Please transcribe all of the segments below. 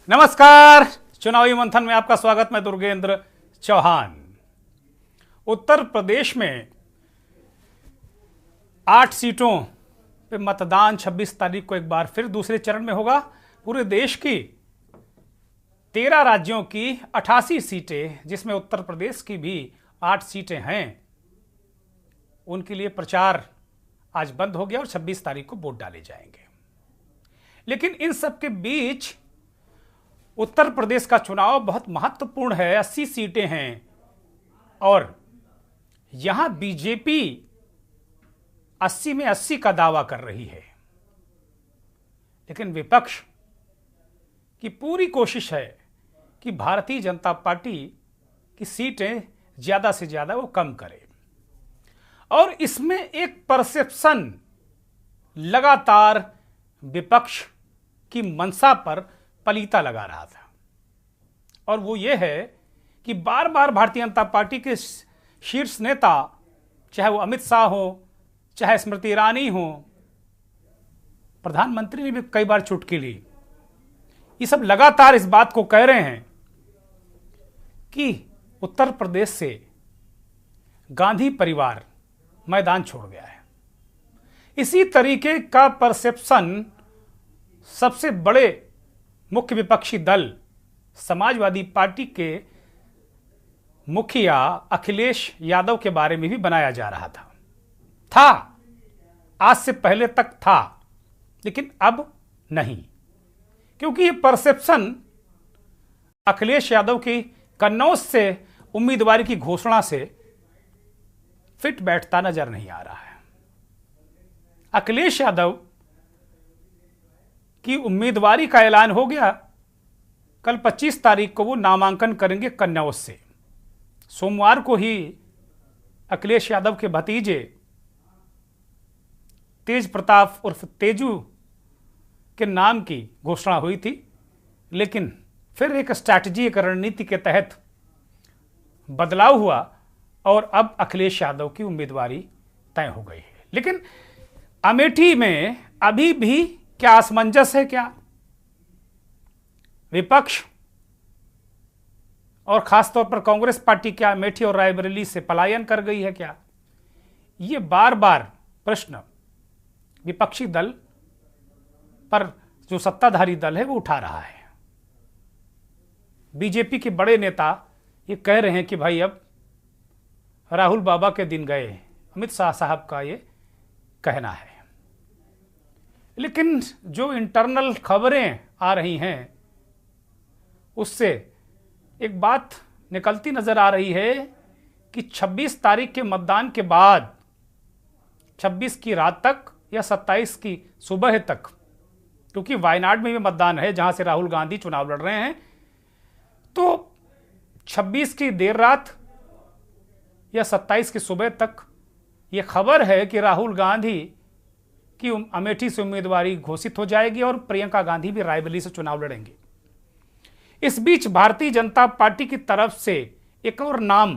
नमस्कार। चुनावी मंथन में आपका स्वागत। मैं दुर्गेंद्र चौहान। उत्तर प्रदेश में 8 सीटों पे मतदान 26 तारीख को एक बार फिर दूसरे चरण में होगा। पूरे देश की 13 राज्यों की 88 सीटें, जिसमें उत्तर प्रदेश की भी 8 सीटें हैं, उनके लिए प्रचार आज बंद हो गया और 26 तारीख को वोट डाले जाएंगे। लेकिन इन सब के बीच उत्तर प्रदेश का चुनाव बहुत महत्वपूर्ण है। 80 सीटें हैं और यहां बीजेपी 80 में 80 का दावा कर रही है, लेकिन विपक्ष की पूरी कोशिश है कि भारतीय जनता पार्टी की सीटें ज्यादा से ज्यादा वो कम करे। और इसमें एक परसेप्शन लगातार विपक्ष की मंशा पर पलीता लगा रहा था, और वो ये है कि बार बार भारतीय जनता पार्टी के शीर्ष नेता, चाहे वो अमित शाह हो, चाहे स्मृति ईरानी हो, प्रधानमंत्री ने भी कई बार चुटकी ली, ये सब लगातार इस बात को कह रहे हैं कि उत्तर प्रदेश से गांधी परिवार मैदान छोड़ गया है। इसी तरीके का परसेप्शन सबसे बड़े मुख्य विपक्षी दल समाजवादी पार्टी के मुखिया अखिलेश यादव के बारे में भी बनाया जा रहा था। आज से पहले तक था, लेकिन अब नहीं, क्योंकि ये परसेप्शन अखिलेश यादव की कन्नौज से उम्मीदवारी की घोषणा से फिट बैठता नजर नहीं आ रहा है। अखिलेश यादव की उम्मीदवारी का ऐलान हो गया। कल 25 तारीख को वो नामांकन करेंगे कन्नौज से। सोमवार को ही अखिलेश यादव के भतीजे तेज प्रताप उर्फ तेजू के नाम की घोषणा हुई थी, लेकिन फिर एक स्ट्रैटेजी, एक रणनीति के तहत बदलाव हुआ और अब अखिलेश यादव की उम्मीदवारी तय हो गई है। लेकिन अमेठी में अभी भी क्या असमंजस है? क्या विपक्ष और खासतौर पर कांग्रेस पार्टी क्या अमेठी और रायबरेली से पलायन कर गई है? क्या ये बार बार प्रश्न विपक्षी दल पर जो सत्ताधारी दल है वो उठा रहा है। बीजेपी के बड़े नेता ये कह रहे हैं कि भाई अब राहुल बाबा के दिन गए, अमित शाह साहब का ये कहना है। लेकिन जो इंटरनल खबरें आ रही हैं उससे एक बात निकलती नजर आ रही है कि 26 तारीख के मतदान के बाद 26 की रात तक या 27 की सुबह तक, क्योंकि वायनाड में भी मतदान है जहां से राहुल गांधी चुनाव लड़ रहे हैं, तो 26 की देर रात या 27 की सुबह तक यह खबर है कि राहुल गांधी कि अमेठी से उम्मीदवारी घोषित हो जाएगी और प्रियंका गांधी भी रायबरेली से चुनाव लड़ेंगे। इस बीच भारतीय जनता पार्टी की तरफ से एक और नाम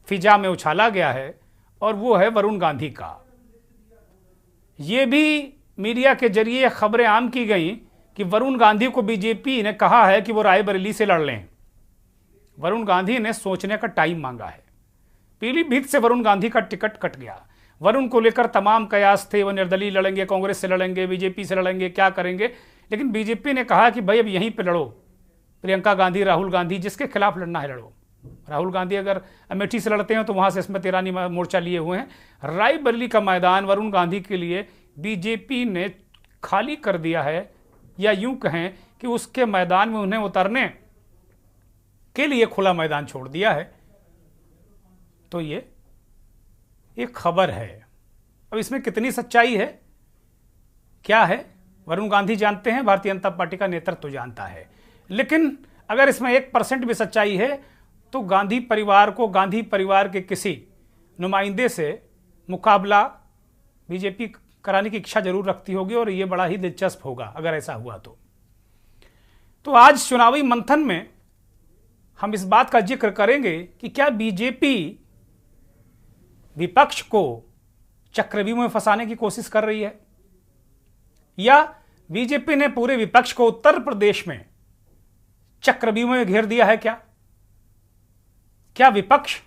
फिजा में उछाला गया है और वो है वरुण गांधी का। ये भी मीडिया के जरिए खबरें आम की गई कि वरुण गांधी को बीजेपी ने कहा है कि वो रायबरेली से लड़ लें। वरुण गांधी ने सोचने का टाइम मांगा है। पीलीभीत से वरुण गांधी का टिकट कट गया। वरुण को लेकर तमाम कयास थे, वो निर्दलीय लड़ेंगे, कांग्रेस से लड़ेंगे, बीजेपी से लड़ेंगे, क्या करेंगे, लेकिन बीजेपी ने कहा कि भाई अब यहीं पे लड़ो, प्रियंका गांधी, राहुल गांधी, जिसके खिलाफ लड़ना है लड़ो। राहुल गांधी अगर अमेठी से लड़ते हैं तो वहां से स्मृति ईरानी मोर्चा लिए हुए हैं। रायबरेली का मैदान वरुण गांधी के लिए बीजेपी ने खाली कर दिया है, या यूं कहें कि उसके मैदान में उन्हें उतरने के लिए खुला मैदान छोड़ दिया है। तो ये एक खबर है। अब इसमें कितनी सच्चाई है, क्या है, वरुण गांधी जानते हैं, भारतीय जनता पार्टी का नेतृत्व तो जानता है। लेकिन अगर इसमें 1% भी सच्चाई है तो गांधी परिवार को, गांधी परिवार के किसी नुमाइंदे से मुकाबला बीजेपी कराने की इच्छा जरूर रखती होगी, और ये बड़ा ही दिलचस्प होगा अगर ऐसा हुआ तो आज चुनावी मंथन में हम इस बात का जिक्र करेंगे कि क्या बीजेपी विपक्ष को चक्रव्यूह में फंसाने की कोशिश कर रही है, या बीजेपी ने पूरे विपक्ष को उत्तर प्रदेश में चक्रव्यूह में घेर दिया है क्या? क्या विपक्ष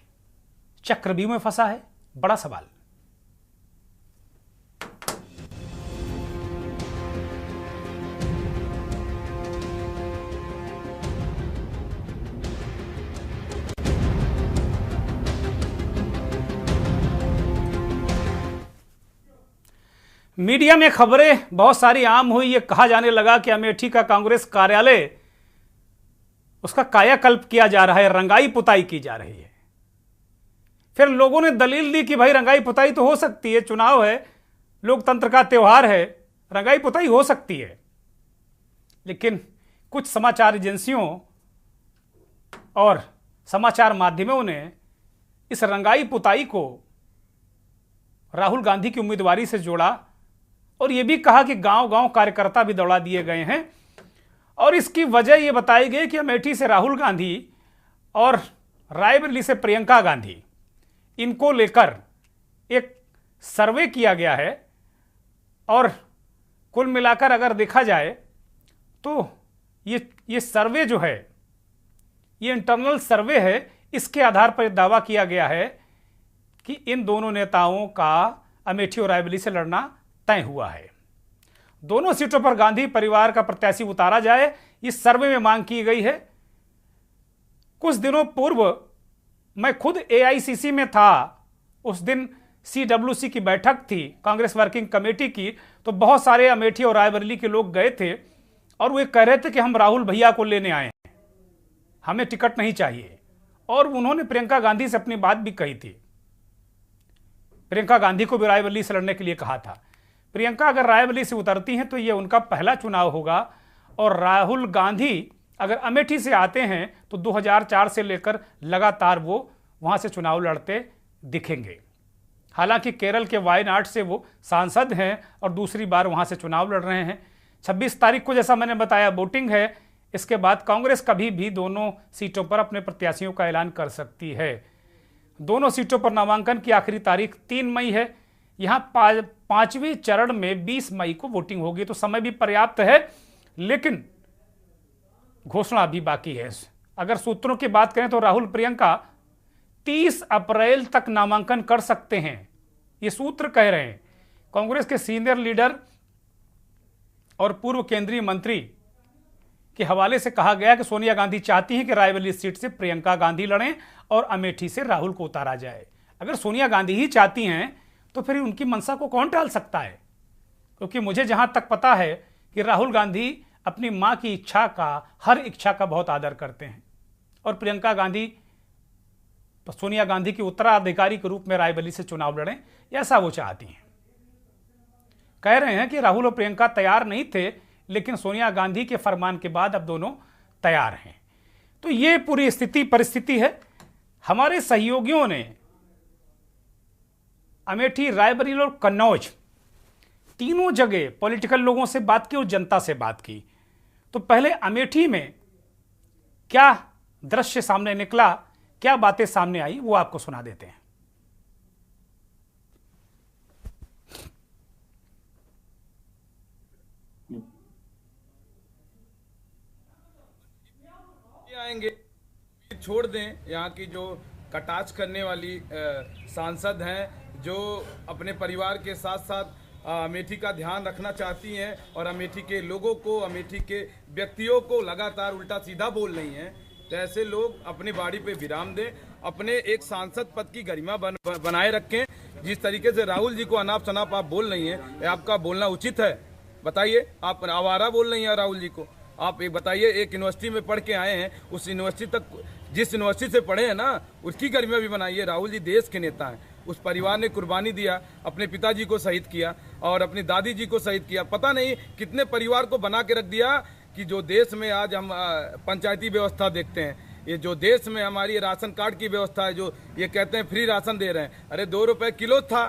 चक्रव्यूह में फंसा है? बड़ा सवाल। मीडिया में खबरें बहुत सारी आम हुई। ये कहा जाने लगा कि अमेठी का कांग्रेस कार्यालय, उसका कायाकल्प किया जा रहा है, रंगाई पुताई की जा रही है। फिर लोगों ने दलील दी कि भाई रंगाई पुताई तो हो सकती है, चुनाव है, लोकतंत्र का त्योहार है, रंगाई पुताई हो सकती है। लेकिन कुछ समाचार एजेंसियों और समाचार माध्यमों ने इस रंगाई पुताई को राहुल गांधी की उम्मीदवारी से जोड़ा और यह भी कहा कि गांव-गांव कार्यकर्ता भी दौड़ा दिए गए हैं। और इसकी वजह यह बताई गई कि अमेठी से राहुल गांधी और रायबरेली से प्रियंका गांधी, इनको लेकर एक सर्वे किया गया है। और कुल मिलाकर अगर देखा जाए तो ये सर्वे जो है, ये इंटरनल सर्वे है, इसके आधार पर दावा किया गया है कि इन दोनों नेताओं का अमेठी और रायबरेली से लड़ना तय हुआ है। दोनों सीटों पर गांधी परिवार का प्रत्याशी उतारा जाए, इस सर्वे में मांग की गई है। कुछ दिनों पूर्व मैं खुद एआईसीसी में था, उस दिन सीडब्ल्यूसी की बैठक थी, कांग्रेस वर्किंग कमेटी की, तो बहुत सारे अमेठी और रायबरेली के लोग गए थे और वे कह रहे थे कि हम राहुल भैया को लेने आए हैं, हमें टिकट नहीं चाहिए। और उन्होंने प्रियंका गांधी से अपनी बात भी कही थी। प्रियंका गांधी को भी रायबरेली से लड़ने के लिए कहा था। प्रियंका अगर रायबरेली से उतरती हैं तो ये उनका पहला चुनाव होगा। और राहुल गांधी अगर अमेठी से आते हैं तो 2004 से लेकर लगातार वो वहां से चुनाव लड़ते दिखेंगे। हालांकि केरल के वायनाड से वो सांसद हैं और दूसरी बार वहां से चुनाव लड़ रहे हैं। 26 तारीख को, जैसा मैंने बताया, वोटिंग है। इसके बाद कांग्रेस कभी भी दोनों सीटों पर अपने प्रत्याशियों का ऐलान कर सकती है। दोनों सीटों पर नामांकन की आखिरी तारीख 3 मई है। यहां पांचवें चरण में 20 मई को वोटिंग होगी, तो समय भी पर्याप्त है, लेकिन घोषणा भी बाकी है। अगर सूत्रों की बात करें तो राहुल प्रियंका 30 अप्रैल तक नामांकन कर सकते हैं, ये सूत्र कह रहे हैं। कांग्रेस के सीनियर लीडर और पूर्व केंद्रीय मंत्री के हवाले से कहा गया कि सोनिया गांधी चाहती हैं कि रायबरेली सीट से प्रियंका गांधी लड़ें और अमेठी से राहुल को उतारा जाए। अगर सोनिया गांधी ही चाहती हैं तो फिर उनकी मंशा को कौन टाल सकता है? क्योंकि मुझे जहां तक पता है कि राहुल गांधी अपनी मां की इच्छा का, हर इच्छा का बहुत आदर करते हैं और प्रियंका गांधी सोनिया गांधी की उत्तराधिकारी के रूप में रायबरेली से चुनाव लड़ें, ऐसा वो चाहती हैं। कह रहे हैं कि राहुल और प्रियंका तैयार नहीं थे, लेकिन सोनिया गांधी के फरमान के बाद अब दोनों तैयार हैं। तो ये पूरी परिस्थिति है। हमारे सहयोगियों ने अमेठी, रायबरेली और कन्नौज तीनों जगह पॉलिटिकल लोगों से बात की और जनता से बात की। तो पहले अमेठी में क्या दृश्य सामने निकला, क्या बातें सामने आई, वो आपको सुना देते हैं। आएंगे, छोड़ दें यहाँ की जो कटाक्ष करने वाली सांसद हैं, जो अपने परिवार के साथ साथ अमेठी का ध्यान रखना चाहती हैं और अमेठी के लोगों को, अमेठी के व्यक्तियों को लगातार उल्टा सीधा बोल रही हैं। तो ऐसे लोग अपनी बाड़ी पे विराम दें, अपने एक सांसद पद की गरिमा बनाए रखें। जिस तरीके से राहुल जी को अनाप शनाप आप बोल रही हैं, आपका बोलना उचित है? बताइए, आप आवारा बोल रही हैं राहुल जी को। आप एक बताइए, एक यूनिवर्सिटी में पढ़ के आए हैं, उस यूनिवर्सिटी तक, जिस यूनिवर्सिटी से पढ़े हैं ना, उसकी गरिमा भी बनाइए। राहुल जी देश के नेता हैं, उस परिवार ने कुर्बानी दिया, अपने पिताजी को शहीद किया और अपनी दादी जी को शहीद किया। पता नहीं कितने परिवार को बना के रख दिया कि जो देश में आज हम पंचायती व्यवस्था देखते हैं, ये जो देश में हमारी राशन कार्ड की व्यवस्था है, जो ये कहते हैं फ्री राशन दे रहे हैं। अरे 2 रुपए किलो था,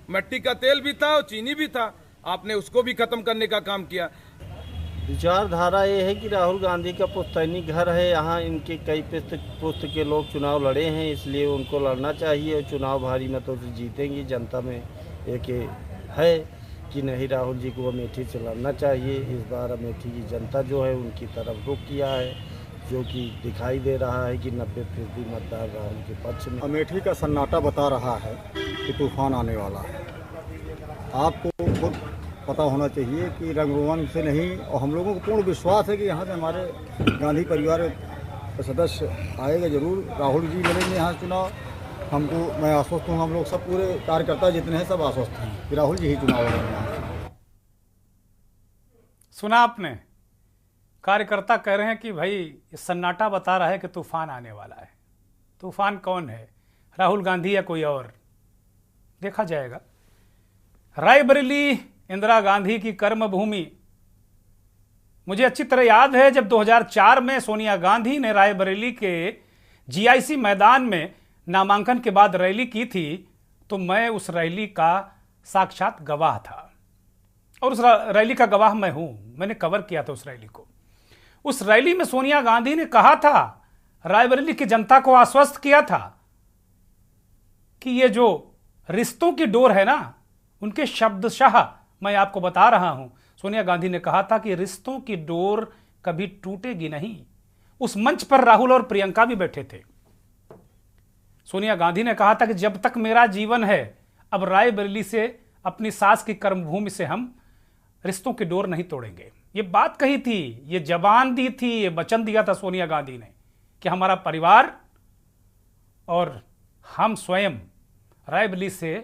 मिट्टी का तेल भी था और चीनी भी था, आपने उसको भी खत्म करने का काम किया। विचारधारा ये है कि राहुल गांधी का पुश्तैनी घर है, यहाँ इनके कई पुस्त के लोग चुनाव लड़े हैं, इसलिए उनको लड़ना चाहिए और चुनाव भारी मतों से जीतेंगी। जनता में एक है कि नहीं, राहुल जी को अमेठी से लड़ना चाहिए। इस बार अमेठी की जनता जो है उनकी तरफ रुख किया है, जो कि दिखाई दे रहा है कि 90% मतदान राहुल के पक्ष में। अमेठी का सन्नाटा बता रहा है कि तूफान आने वाला है। आपको खुद पता होना चाहिए कि रंगरोगन से नहीं, और हम लोगों को पूर्ण विश्वास है कि यहाँ से हमारे गांधी परिवार के सदस्य आएगा जरूर। राहुल जी लड़ेंगे यहाँ चुनाव। मैं आश्वस्त हूँ, हम लोग सब पूरे कार्यकर्ता जितने हैं सब आश्वस्त हैं कि राहुल जी ही चुनाव लड़ेंगे। सुना आपने, कार्यकर्ता कह रहे हैं कि भाई ये सन्नाटा बता रहा है कि तूफान आने वाला है। तूफान कौन है, राहुल गांधी या कोई और, देखा जाएगा। रायबरेली इंदिरा गांधी की कर्म भूमि। मुझे अच्छी तरह याद है जब 2004 में सोनिया गांधी ने रायबरेली के जीआईसी मैदान में नामांकन के बाद रैली की थी, तो मैं उस रैली का साक्षात गवाह था और उस रैली का गवाह मैं हूं। मैंने कवर किया था उस रैली को। उस रैली में सोनिया गांधी ने कहा था, रायबरेली की जनता को आश्वस्त किया था कि ये जो रिश्तों की डोर है ना, उनके शब्दशः मैं आपको बता रहा हूं, सोनिया गांधी ने कहा था कि रिश्तों की डोर कभी टूटेगी नहीं। उस मंच पर राहुल और प्रियंका भी बैठे थे। सोनिया गांधी ने कहा था कि जब तक मेरा जीवन है, अब रायबरेली से, अपनी सास की कर्मभूमि से हम रिश्तों की डोर नहीं तोड़ेंगे। ये बात कही थी, ये जबान दी थी, ये वचन दिया था सोनिया गांधी ने कि हमारा परिवार और हम स्वयं रायबरेली से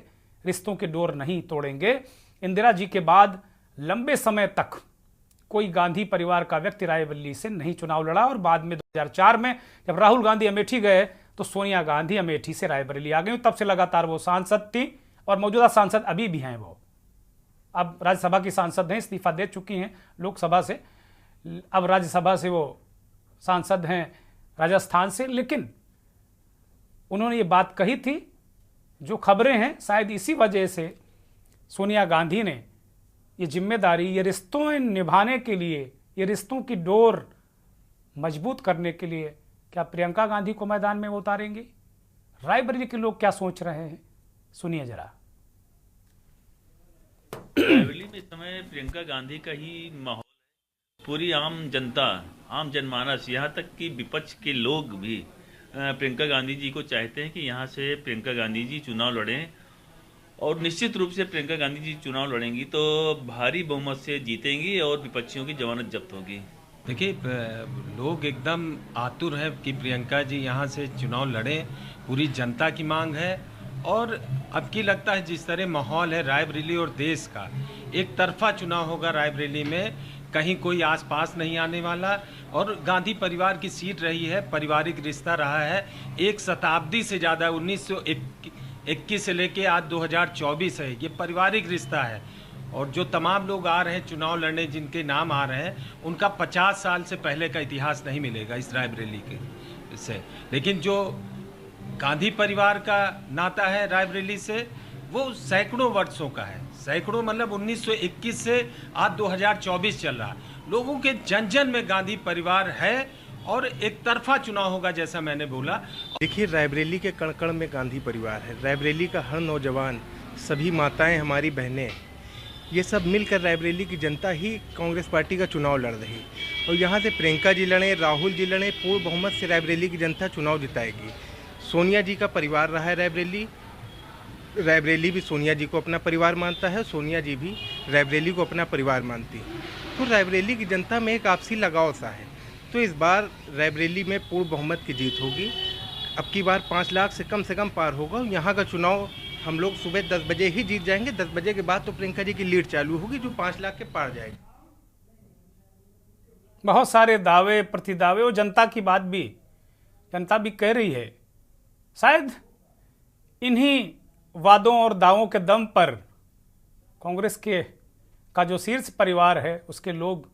रिश्तों की डोर नहीं तोड़ेंगे। इंदिरा जी के बाद लंबे समय तक कोई गांधी परिवार का व्यक्ति रायबरेली से नहीं चुनाव लड़ा और बाद में 2004 में जब राहुल गांधी अमेठी गए तो सोनिया गांधी अमेठी से रायबरेली आ गई। तब से लगातार वो सांसद थी और मौजूदा सांसद अभी भी हैं। वो अब राज्यसभा की सांसद हैं, इस्तीफा दे चुकी हैं लोकसभा से, अब राज्यसभा से वो सांसद हैं राजस्थान से। लेकिन उन्होंने ये बात कही थी, जो खबरें हैं शायद इसी वजह से सोनिया गांधी ने ये जिम्मेदारी, ये रिश्तों निभाने के लिए, ये रिश्तों की डोर मजबूत करने के लिए क्या प्रियंका गांधी को मैदान में उतारेंगे? रायबरेली के लोग क्या सोच रहे हैं, सुनिए जरा। रायबरेली में इस समय प्रियंका गांधी का ही माहौल है। पूरी आम जनता, आम जनमानस, यहाँ तक कि विपक्ष के लोग भी प्रियंका गांधी जी को चाहते हैं कि यहाँ से प्रियंका गांधी जी चुनाव लड़ें, और निश्चित रूप से प्रियंका गांधी जी चुनाव लड़ेंगी तो भारी बहुमत से जीतेंगी और विपक्षियों की जमानत जब्त होगी। देखिए, लोग एकदम आतुर हैं कि प्रियंका जी यहाँ से चुनाव लड़ें, पूरी जनता की मांग है। और अब की लगता है जिस तरह माहौल है रायबरेली और देश का, एक तरफा चुनाव होगा रायबरेली में, कहीं कोई आसपास नहीं आने वाला। और गांधी परिवार की सीट रही है, पारिवारिक रिश्ता रहा है, एक शताब्दी से ज़्यादा, 1921 से लेके आज 2024 है, ये पारिवारिक रिश्ता है। और जो तमाम लोग आ रहे हैं चुनाव लड़ने, जिनके नाम आ रहे हैं, उनका 50 साल से पहले का इतिहास नहीं मिलेगा इस रायबरेली के से। लेकिन जो गांधी परिवार का नाता है रायबरेली से, वो सैकड़ों वर्षों का है। सैकड़ों मतलब 1921 से आज 2024 चल रहा है। लोगों के जन जन में गांधी परिवार है और एक तरफा चुनाव होगा, जैसा मैंने बोला। देखिए, रायबरेली के कण-कण में गांधी परिवार है। रायबरेली का हर नौजवान, सभी माताएं, हमारी बहनें, ये सब मिलकर रायबरेली की जनता ही कांग्रेस पार्टी का चुनाव लड़ रही। और यहाँ से प्रियंका जी लड़ें, राहुल जी लड़ें, पूर्ण बहुमत से रायबरेली की जनता चुनाव जिताएगी। सोनिया जी का परिवार रहा है रायबरेली, रायबरेली भी सोनिया जी को अपना परिवार मानता है, सोनिया जी भी रायबरेली को अपना परिवार मानती है। तो रायबरेली की जनता में एक आपसी लगाव सा है। तो इस बार रायबरेली में पूर्ण बहुमत की जीत होगी। अब की बार 5 लाख से कम पार होगा। यहाँ का चुनाव हम लोग सुबह 10 बजे ही जीत जाएंगे। 10 बजे के बाद तो प्रियंका जी की लीड चालू होगी, जो 5 लाख के पार जाएगी। बहुत सारे दावे प्रतिदावे, और जनता की बात भी, जनता भी कह रही है शायद इन्हीं वादों और दावों के दम पर कांग्रेस का जो शीर्ष परिवार है, उसके लोग,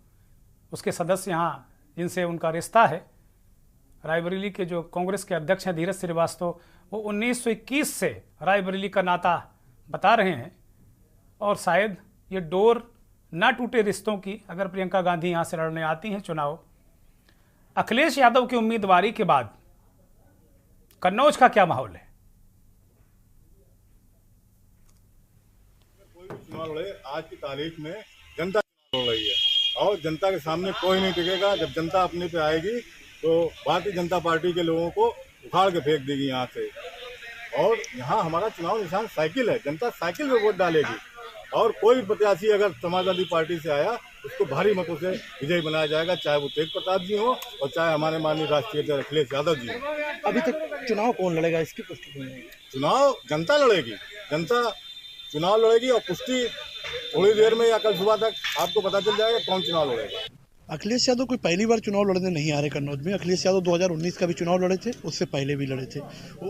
उसके सदस्य यहाँ जिनसे उनका रिश्ता है, रायबरेली के जो कांग्रेस के अध्यक्ष हैं धीरज श्रीवास्तव, वो 1921 से रायबरेली का नाता बता रहे हैं। और शायद ये डोर ना टूटे रिश्तों की, अगर प्रियंका गांधी यहाँ से लड़ने आती हैं चुनाव। अखिलेश यादव की उम्मीदवारी के बाद कन्नौज का क्या माहौल है? चुनाव लड़े, आज की तारीख में जनता चुनाव लड़ रही है और जनता के सामने कोई नहीं टिकेगा। जब जनता अपने पे आएगी तो भारतीय जनता पार्टी के लोगों को उखाड़ के फेंक देगी यहाँ से। और यहाँ हमारा चुनाव निशान साइकिल है, जनता साइकिल में वोट डालेगी और कोई प्रत्याशी अगर समाजवादी पार्टी से आया उसको भारी मतों से विजयी बनाया जाएगा, चाहे वो तेज प्रताप जी हो और चाहे हमारे माननीय राष्ट्रीय अध्यक्ष अखिलेश यादव जी हो। अभी तक चुनाव कौन लड़ेगा इसकी पुष्टि नहीं है? चुनाव जनता लड़ेगी, जनता चुनाव लड़ेगी और पुष्टि थोड़ी देर में या कल सुबह तक आपको पता चल जाएगा कौन चुनाव लड़ेगा। अखिलेश यादव कोई पहली बार चुनाव लड़ने नहीं आ रहे कन्नौज में। अखिलेश यादव 2019 का भी चुनाव लड़े थे, उससे पहले भी लड़े थे।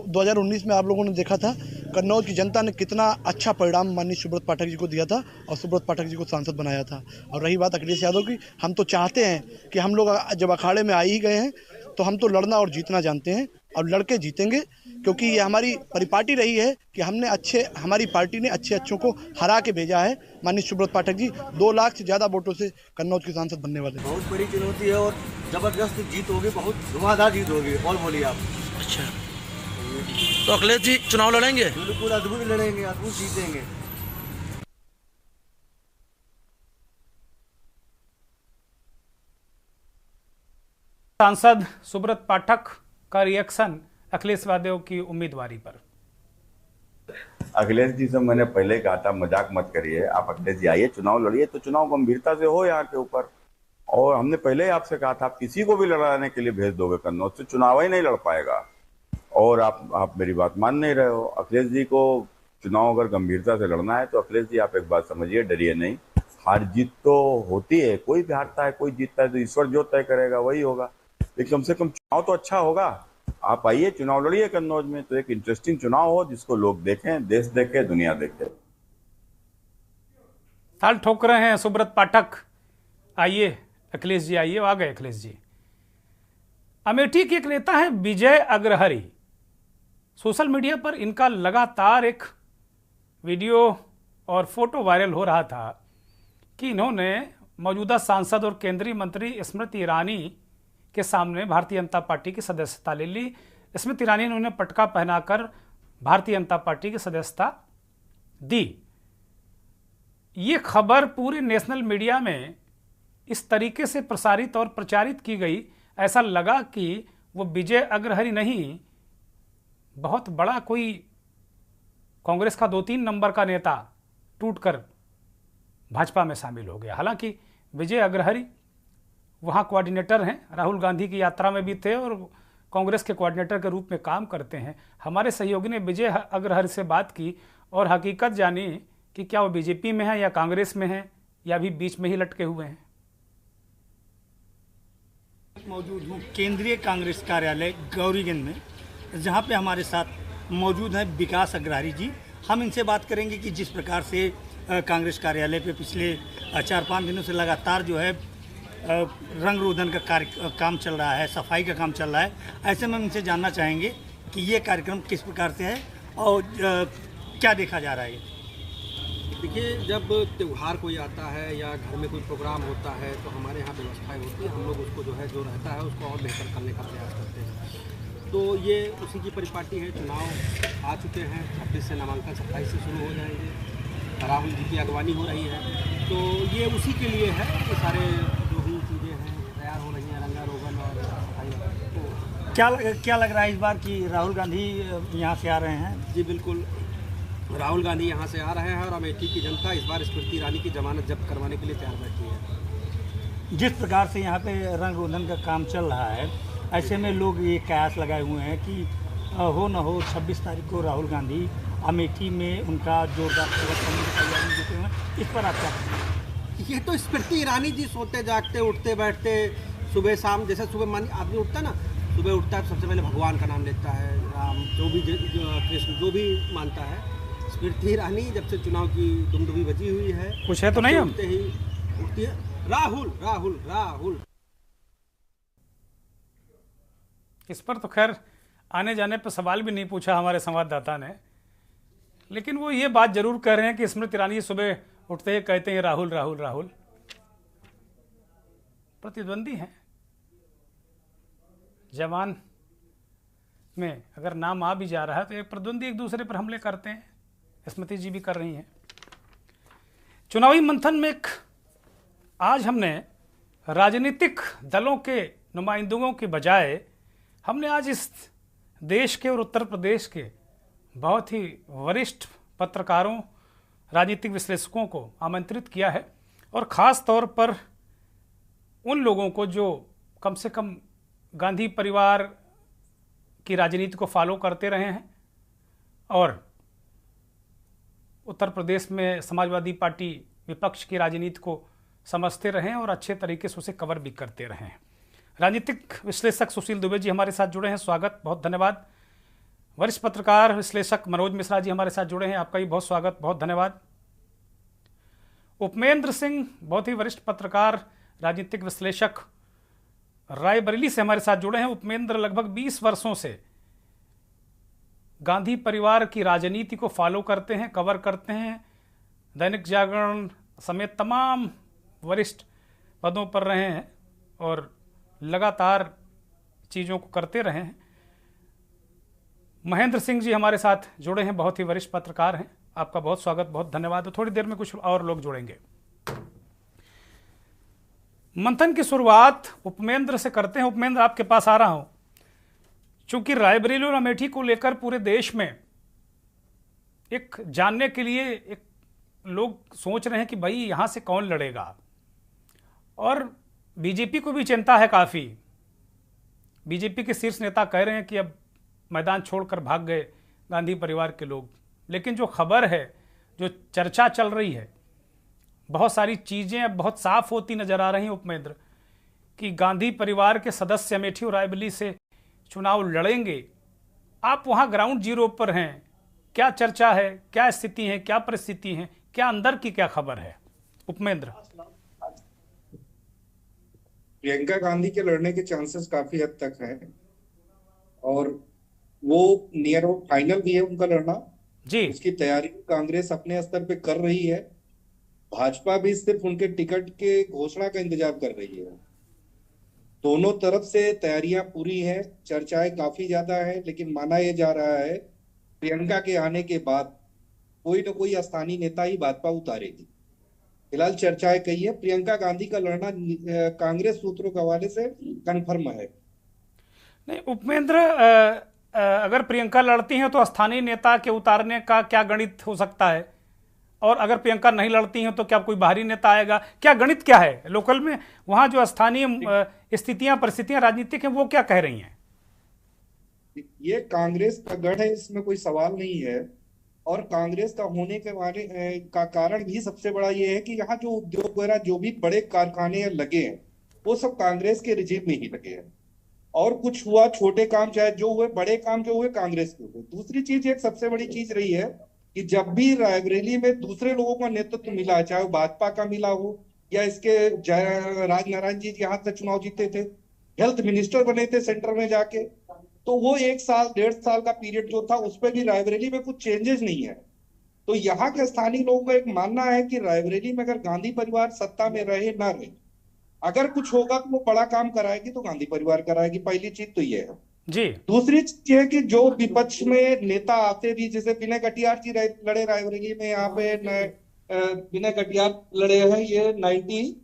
2019 में आप लोगों ने देखा था कन्नौज की जनता ने कितना अच्छा परिणाम माननीय सुब्रत पाठक जी को दिया था और सुब्रत पाठक जी को सांसद बनाया था। और रही बात अखिलेश यादव की, हम तो चाहते हैं कि हम लोग जब अखाड़े में आ ही गए हैं तो हम तो लड़ना और जीतना जानते हैं और लड़के जीतेंगे, क्योंकि ये हमारी परिपाटी रही है कि हमारी पार्टी ने अच्छों को हरा के भेजा है। माननीय सुब्रत पाठक जी 2 लाख से ज़्यादा वोटों से कन्नौज के सांसद बनने वाले। बहुत बड़ी चुनौती है और जबरदस्त जीत होगी, बहुत धुआंधार जीत होगी। और बोलिए आप। अच्छा, तो अखिलेश जी चुनाव लड़ेंगे? बिल्कुल अद्भुत लड़ेंगे, अद्भुत जीतेंगे। सांसद सुब्रत पाठक का रिएक्शन अखिलेश यादव की उम्मीदवारी पर। अखिलेश जी से मैंने पहले कहा था मजाक मत करिए, आप अखिलेश जी आइए चुनाव लड़िए, तो चुनाव गंभीरता से हो यहाँ के ऊपर। और हमने पहले ही आपसे कहा था आप किसी को भी लड़ाने के लिए भेज दोगे कन्नौज से, चुनाव ही नहीं लड़ पाएगा। और आप मेरी बात मान नहीं रहे हो। अखिलेश जी को चुनाव अगर गंभीरता से लड़ना है तो अखिलेश जी आप एक बात समझिए, डरिए नहीं। हार जीत तो होती है, कोई भी हारता है कोई जीतता है, तो ईश्वर जो तय करेगा वही होगा, लेकिन कम से कम चुनाव तो अच्छा होगा। आप आइए चुनाव लड़िए कन्नौज में, तो एक इंटरेस्टिंग चुनाव हो जिसको लोग देखें, देश देखे, दुनिया देखे। ताल ठोक रहे हैं सुब्रत पाठक, आइए अखिलेश जी आइए। आ गए अखिलेश जी। अमेठी के एक नेता हैं विजय अग्रहरि। सोशल मीडिया पर इनका लगातार एक वीडियो और फोटो वायरल हो रहा था कि इन्होंने मौजूदा सांसद और केंद्रीय मंत्री स्मृति ईरानी के सामने भारतीय जनता पार्टी की सदस्यता ले ली। स्मृति ईरानी ने उन्हें पटका पहनाकर भारतीय जनता पार्टी की सदस्यता दी। ये खबर पूरे नेशनल मीडिया में इस तरीके से प्रसारित और प्रचारित की गई, ऐसा लगा कि वो विजय अग्रहरि नहीं, बहुत बड़ा कोई कांग्रेस का 2-3 नंबर का नेता टूटकर भाजपा में शामिल हो गया। हालांकि विजय अग्रहरि वहाँ कोऑर्डिनेटर हैं, राहुल गांधी की यात्रा में भी थे और कांग्रेस के कोऑर्डिनेटर के रूप में काम करते हैं। हमारे सहयोगी ने विजय अग्रहरि से बात की और हकीकत जानी कि क्या वो बीजेपी में है या कांग्रेस में है या भी बीच में ही लटके हुए हैं। मौजूद हूँ केंद्रीय कांग्रेस कार्यालय गौरीगंज में, जहाँ पे हमारे साथ मौजूद हैं विकास अग्रहरि जी। हम इनसे बात करेंगे कि जिस प्रकार से कांग्रेस कार्यालय पे पिछले 4-5 दिनों से लगातार जो है रंग रोधन का काम चल रहा है, सफाई का काम चल रहा है, ऐसे में हम इनसे जानना चाहेंगे कि ये कार्यक्रम किस प्रकार से है और क्या देखा जा रहा है। देखिए, जब त्यौहार कोई आता है या घर में कोई प्रोग्राम होता है तो हमारे यहाँ व्यवस्थाएं होती है, हम लोग उसको जो रहता है उसको और बेहतर करने का प्रयास करते हैं। तो ये उसी की परिपाटी है। चुनाव आ चुके हैं, 26 से नामांकन 27 से शुरू हो जाएंगे, राहुल जी की अगवानी हो रही है, तो ये उसी के लिए है कि सारे जो भी चीज़ें हैं तैयार हो रही हैं, रंगारोगन और सफाई। तो क्या लग रहा है इस बार कि राहुल गांधी यहाँ से आ रहे हैं? जी बिल्कुल, राहुल गांधी यहाँ से आ रहे हैं और अमेठी की जनता इस बार स्मृति ईरानी की जमानत जब्त करवाने के लिए तैयार बैठी है। जिस प्रकार से यहाँ पे रंग रोधन का काम चल रहा है, ऐसे में लोग ये कयास लगाए हुए हैं कि हो न हो 26 तारीख को राहुल गांधी अमेठी में उनका जोरदार स्वागत करने की तैयारी देते हैं। इस पर आप क्या कहेंगे? ये तो स्मृति ईरानी जी सोते जागते उठते बैठते सुबह शाम, जैसे सुबह आदमी उठता ना, सुबह उठता है सबसे पहले भगवान का नाम लेता है, राम जो भी कृष्ण जो भी मानता है। स्मृति ईरानी जब से चुनाव की दुमदुमी बची हुई है, कुछ है तो नहीं, हम ही उठती है राहुल राहुल राहुल। इस पर तो खैर आने जाने पर सवाल भी नहीं पूछा हमारे संवाददाता ने, लेकिन वो ये बात जरूर कह रहे हैं कि स्मृति ईरानी सुबह उठते ही कहते हैं राहुल राहुल राहुल। प्रतिद्वंदी हैं, जवान में अगर नाम आ भी जा रहा है तो एक प्रतिद्वंदी एक दूसरे पर हमले करते हैं, स्मृति जी भी कर रही हैं। चुनावी मंथन में आज हमने राजनीतिक दलों के नुमाइंदों के बजाय हमने आज इस देश के और उत्तर प्रदेश के बहुत ही वरिष्ठ पत्रकारों, राजनीतिक विश्लेषकों को आमंत्रित किया है, और ख़ास तौर पर उन लोगों को जो कम से कम गांधी परिवार की राजनीति को फॉलो करते रहे हैं और उत्तर प्रदेश में समाजवादी पार्टी विपक्ष की राजनीति को समझते रहे और अच्छे तरीके से उसे कवर भी करते रहे हैं। राजनीतिक विश्लेषक सुशील दुबे जी हमारे साथ जुड़े हैं, स्वागत, बहुत धन्यवाद। वरिष्ठ पत्रकार विश्लेषक मनोज मिश्रा जी हमारे साथ जुड़े हैं, आपका भी बहुत स्वागत, बहुत धन्यवाद। उपमेंद्र सिंह, बहुत ही वरिष्ठ पत्रकार, राजनीतिक विश्लेषक, रायबरेली से हमारे साथ जुड़े हैं। उपमेंद्र लगभग 20 वर्षों से गांधी परिवार की राजनीति को फॉलो करते हैं, कवर करते हैं, दैनिक जागरण समेत तमाम वरिष्ठ पदों पर रहे हैं और लगातार चीज़ों को करते रहे हैं। महेंद्र सिंह जी हमारे साथ जुड़े हैं, बहुत ही वरिष्ठ पत्रकार हैं, आपका बहुत स्वागत, बहुत धन्यवाद। थोड़ी देर में कुछ और लोग जुड़ेंगे। मंथन की शुरुआत उपमेंद्र से करते हैं। उपमेंद्र, आपके पास आ रहा हूं। चूंकि रायबरेली और अमेठी को लेकर पूरे देश में एक जानने के लिए एक लोग सोच रहे हैं कि भाई यहां से कौन लड़ेगा, और बीजेपी को भी चिंता है काफ़ी। बीजेपी के शीर्ष नेता कह रहे हैं कि अब मैदान छोड़कर भाग गए गांधी परिवार के लोग। लेकिन जो खबर है, जो चर्चा चल रही है, बहुत सारी चीज़ें अब बहुत साफ होती नजर आ रही हैं उपमेंद्र, कि गांधी परिवार के सदस्य अमेठी और रायबरेली से चुनाव लड़ेंगे। आप वहाँ ग्राउंड जीरो पर हैं, क्या चर्चा है, क्या स्थिति है, क्या परिस्थिति है, क्या अंदर की क्या खबर है उपमेंद्र? प्रियंका गांधी के लड़ने के चांसेस काफी हद तक हैं और वो नियर फाइनल भी है उनका लड़ना जी। उसकी तैयारी कांग्रेस अपने स्तर पे कर रही है। भाजपा भी सिर्फ उनके टिकट के घोषणा का इंतजार कर रही है। दोनों तरफ से तैयारियां पूरी हैं, चर्चाएं काफी ज्यादा है, लेकिन माना यह जा रहा है प्रियंका के आने के बाद कोई न कोई स्थानीय नेता ही भाजपा उतारेगी। फिलहाल चर्चाएं कही है, प्रियंका गांधी का लड़ना कांग्रेस सूत्रों के हवाले से कन्फर्म है। नहीं उपमेंद्र, अगर प्रियंका लड़ती हैं तो स्थानीय नेता के उतारने का क्या गणित हो सकता है, और अगर प्रियंका नहीं लड़ती हैं तो क्या कोई बाहरी नेता आएगा? क्या गणित क्या है लोकल में, वहां जो स्थानीय स्थितियां परिस्थितियां राजनीतिक हैं वो क्या कह रही हैं? ये कांग्रेस का गढ़ है, इसमें कोई सवाल नहीं है। और कांग्रेस का होने के बारे का कारण भी सबसे बड़ा ये है कि यहाँ जो उद्योग वगैरह जो भी बड़े कारखाने लगे हैं वो सब कांग्रेस के रिजीम में ही लगे हैं, और कुछ हुआ छोटे काम चाहे जो हुए, बड़े काम जो हुए कांग्रेस के हुए। दूसरी चीज, एक सबसे बड़ी चीज रही है कि जब भी रायबरेली में दूसरे लोगों का नेतृत्व मिला, चाहे वो भाजपा का मिला हो या इसके राजनारायण जी यहाँ से चुनाव जीते थे, हेल्थ मिनिस्टर बने थे सेंटर में जाके, तो वो 1 साल 1.5 साल का पीरियड जो था उस पर भी रायबरेली में कुछ चेंजेस नहीं है। तो यहाँ के स्थानीय लोगों का एक मानना है कि रायबरेली में अगर गांधी परिवार सत्ता में रहे ना रहे, अगर कुछ होगा तो वो बड़ा काम कराएगी तो गांधी परिवार कराएगी। पहली चीज तो ये है जी। दूसरी चीज है कि जो विपक्ष में नेता आते भी, जैसे विनय कटियार जी लड़े रायबरेली में, यहाँ पे विनय कटियार लड़े हैं, ये 99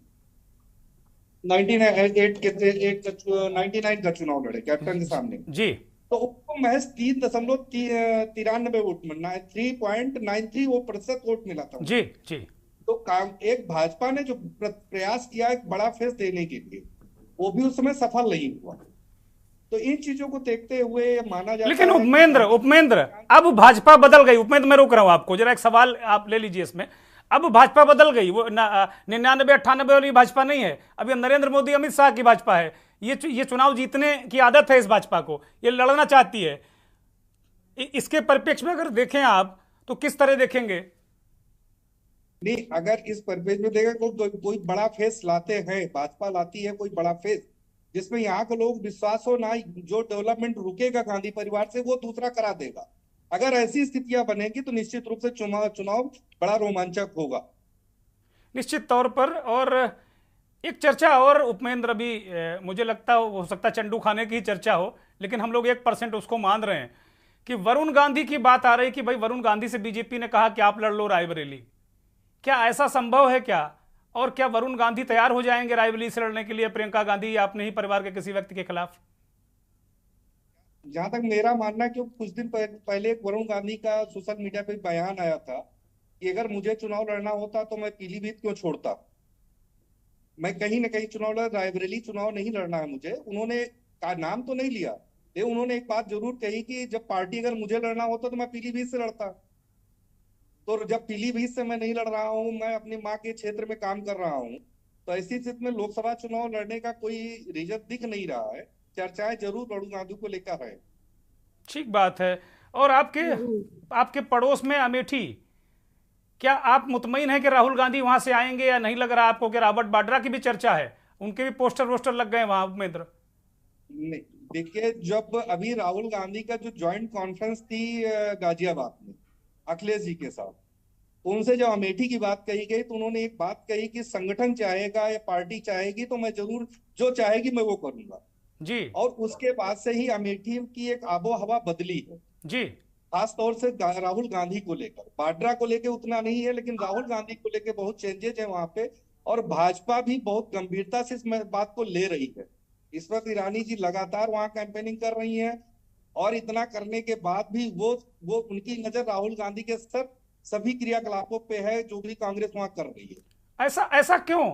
का चुनाव लड़े कैप्टन के सामने जी। तो उसको महज 3.93 वोट मिलना है, 3.93 वो प्रतिशत वोट मिला था जी जी। तो एक भाजपा ने जो प्रयास किया एक बड़ा फेस देने के लिए, वो भी उस समय सफल नहीं हुआ। तो इन चीजों को देखते हुए माना जाता है। लेकिन उपमेंद्र अब भाजपा बदल गई। उपमेंद्र, मैं रोक रहा हूं आपको, जरा एक सवाल आप ले लीजिए इसमें। अब भाजपा बदल गई, वो 99-98 वाली भाजपा नहीं है, अभी नरेंद्र मोदी अमित शाह की भाजपा है। ये चुनाव जीतने की आदत है इस भाजपा को, ये लड़ना चाहती है। इसके परिप्रेक्ष्य में अगर देखें आप तो किस तरह देखेंगे? नहीं, अगर इस परिप्रेक्ष्य में देखें कोई बड़ा फेस लाते हैं, भाजपा लाती है कोई बड़ा फेस जिसमें यहाँ के लोग विश्वास हो ना, जो डेवलपमेंट रुकेगा गांधी परिवार से वो दूसरा करा देगा। अगर ऐसी स्थितियां बनेगी तो निश्चित रूप से चुनाव बड़ा रोमांचक होगा, निश्चित तौर पर। और एक चर्चा और उपमेंद्र, अभी मुझे लगता हो सकता चंडू खाने की चर्चा हो, लेकिन हम लोग 1% उसको मान रहे हैं कि वरुण गांधी की बात आ रही कि भाई वरुण गांधी से बीजेपी ने कहा कि आप लड़ लो रायबरेली। क्या ऐसा संभव है क्या? और क्या वरुण गांधी तैयार हो जाएंगे रायबरेली से लड़ने के लिए प्रियंका गांधी या अपने ही परिवार के किसी व्यक्ति के खिलाफ? जहां तक मेरा मानना है कि कुछ दिन पहले एक वरुण गांधी का सोशल मीडिया पे बयान आया था कि अगर मुझे चुनाव लड़ना होता तो मैं पीलीभीत क्यों छोड़ता, मैं कहीं ना कहीं चुनाव लड़, रायबरेली चुनाव नहीं लड़ना है मुझे। उन्होंने का नाम तो नहीं लिया, लेकिन उन्होंने एक बात जरूर कही कि जब पार्टी अगर मुझे लड़ना होता तो मैं पीलीभीत से लड़ता। तो जब पीलीभीत से मैं नहीं लड़ रहा हूँ, मैं अपनी माँ के क्षेत्र में काम कर रहा हूँ, तो ऐसी स्थिति में लोकसभा चुनाव लड़ने का कोई रीजन दिख नहीं रहा है। चर्चाएं जरूर वरुण गांधी को लेकर है। ठीक बात है। और आपके पड़ोस में अमेठी, क्या आप मुतमईन हैं कि राहुल गांधी वहां से आएंगे या नहीं लग रहा आपको कि रॉबर्ट वाड्रा की भी चर्चा है, उनके भी पोस्टर वोस्टर लग गए वहां उपेंद्र? नहीं, देखिए जब अभी राहुल गांधी का जो ज्वाइंट कॉन्फ्रेंस थी गाजियाबाद में अखिलेश जी के साथ, उनसे जब अमेठी की बात कही गई तो उन्होंने एक बात कही कि संगठन चाहेगा या पार्टी चाहेगी तो मैं जरूर जो चाहेगी मैं वो करूंगा जी। और उसके बाद से ही अमेठी की एक आबो हवा बदली है जी, खास तौर से राहुल गांधी को लेकर। वाड्रा को लेकर उतना नहीं है, लेकिन राहुल गांधी को लेकर बहुत चेंजेस है वहां पे। और भाजपा भी बहुत गंभीरता से इस बात को ले रही है। स्मृति ईरानी जी लगातार वहां कैंपेनिंग कर रही हैं और इतना करने के बाद भी वो उनकी नजर राहुल गांधी के सभी क्रियाकलापों पे है जो भी कांग्रेस वहां कर रही है। ऐसा क्यों?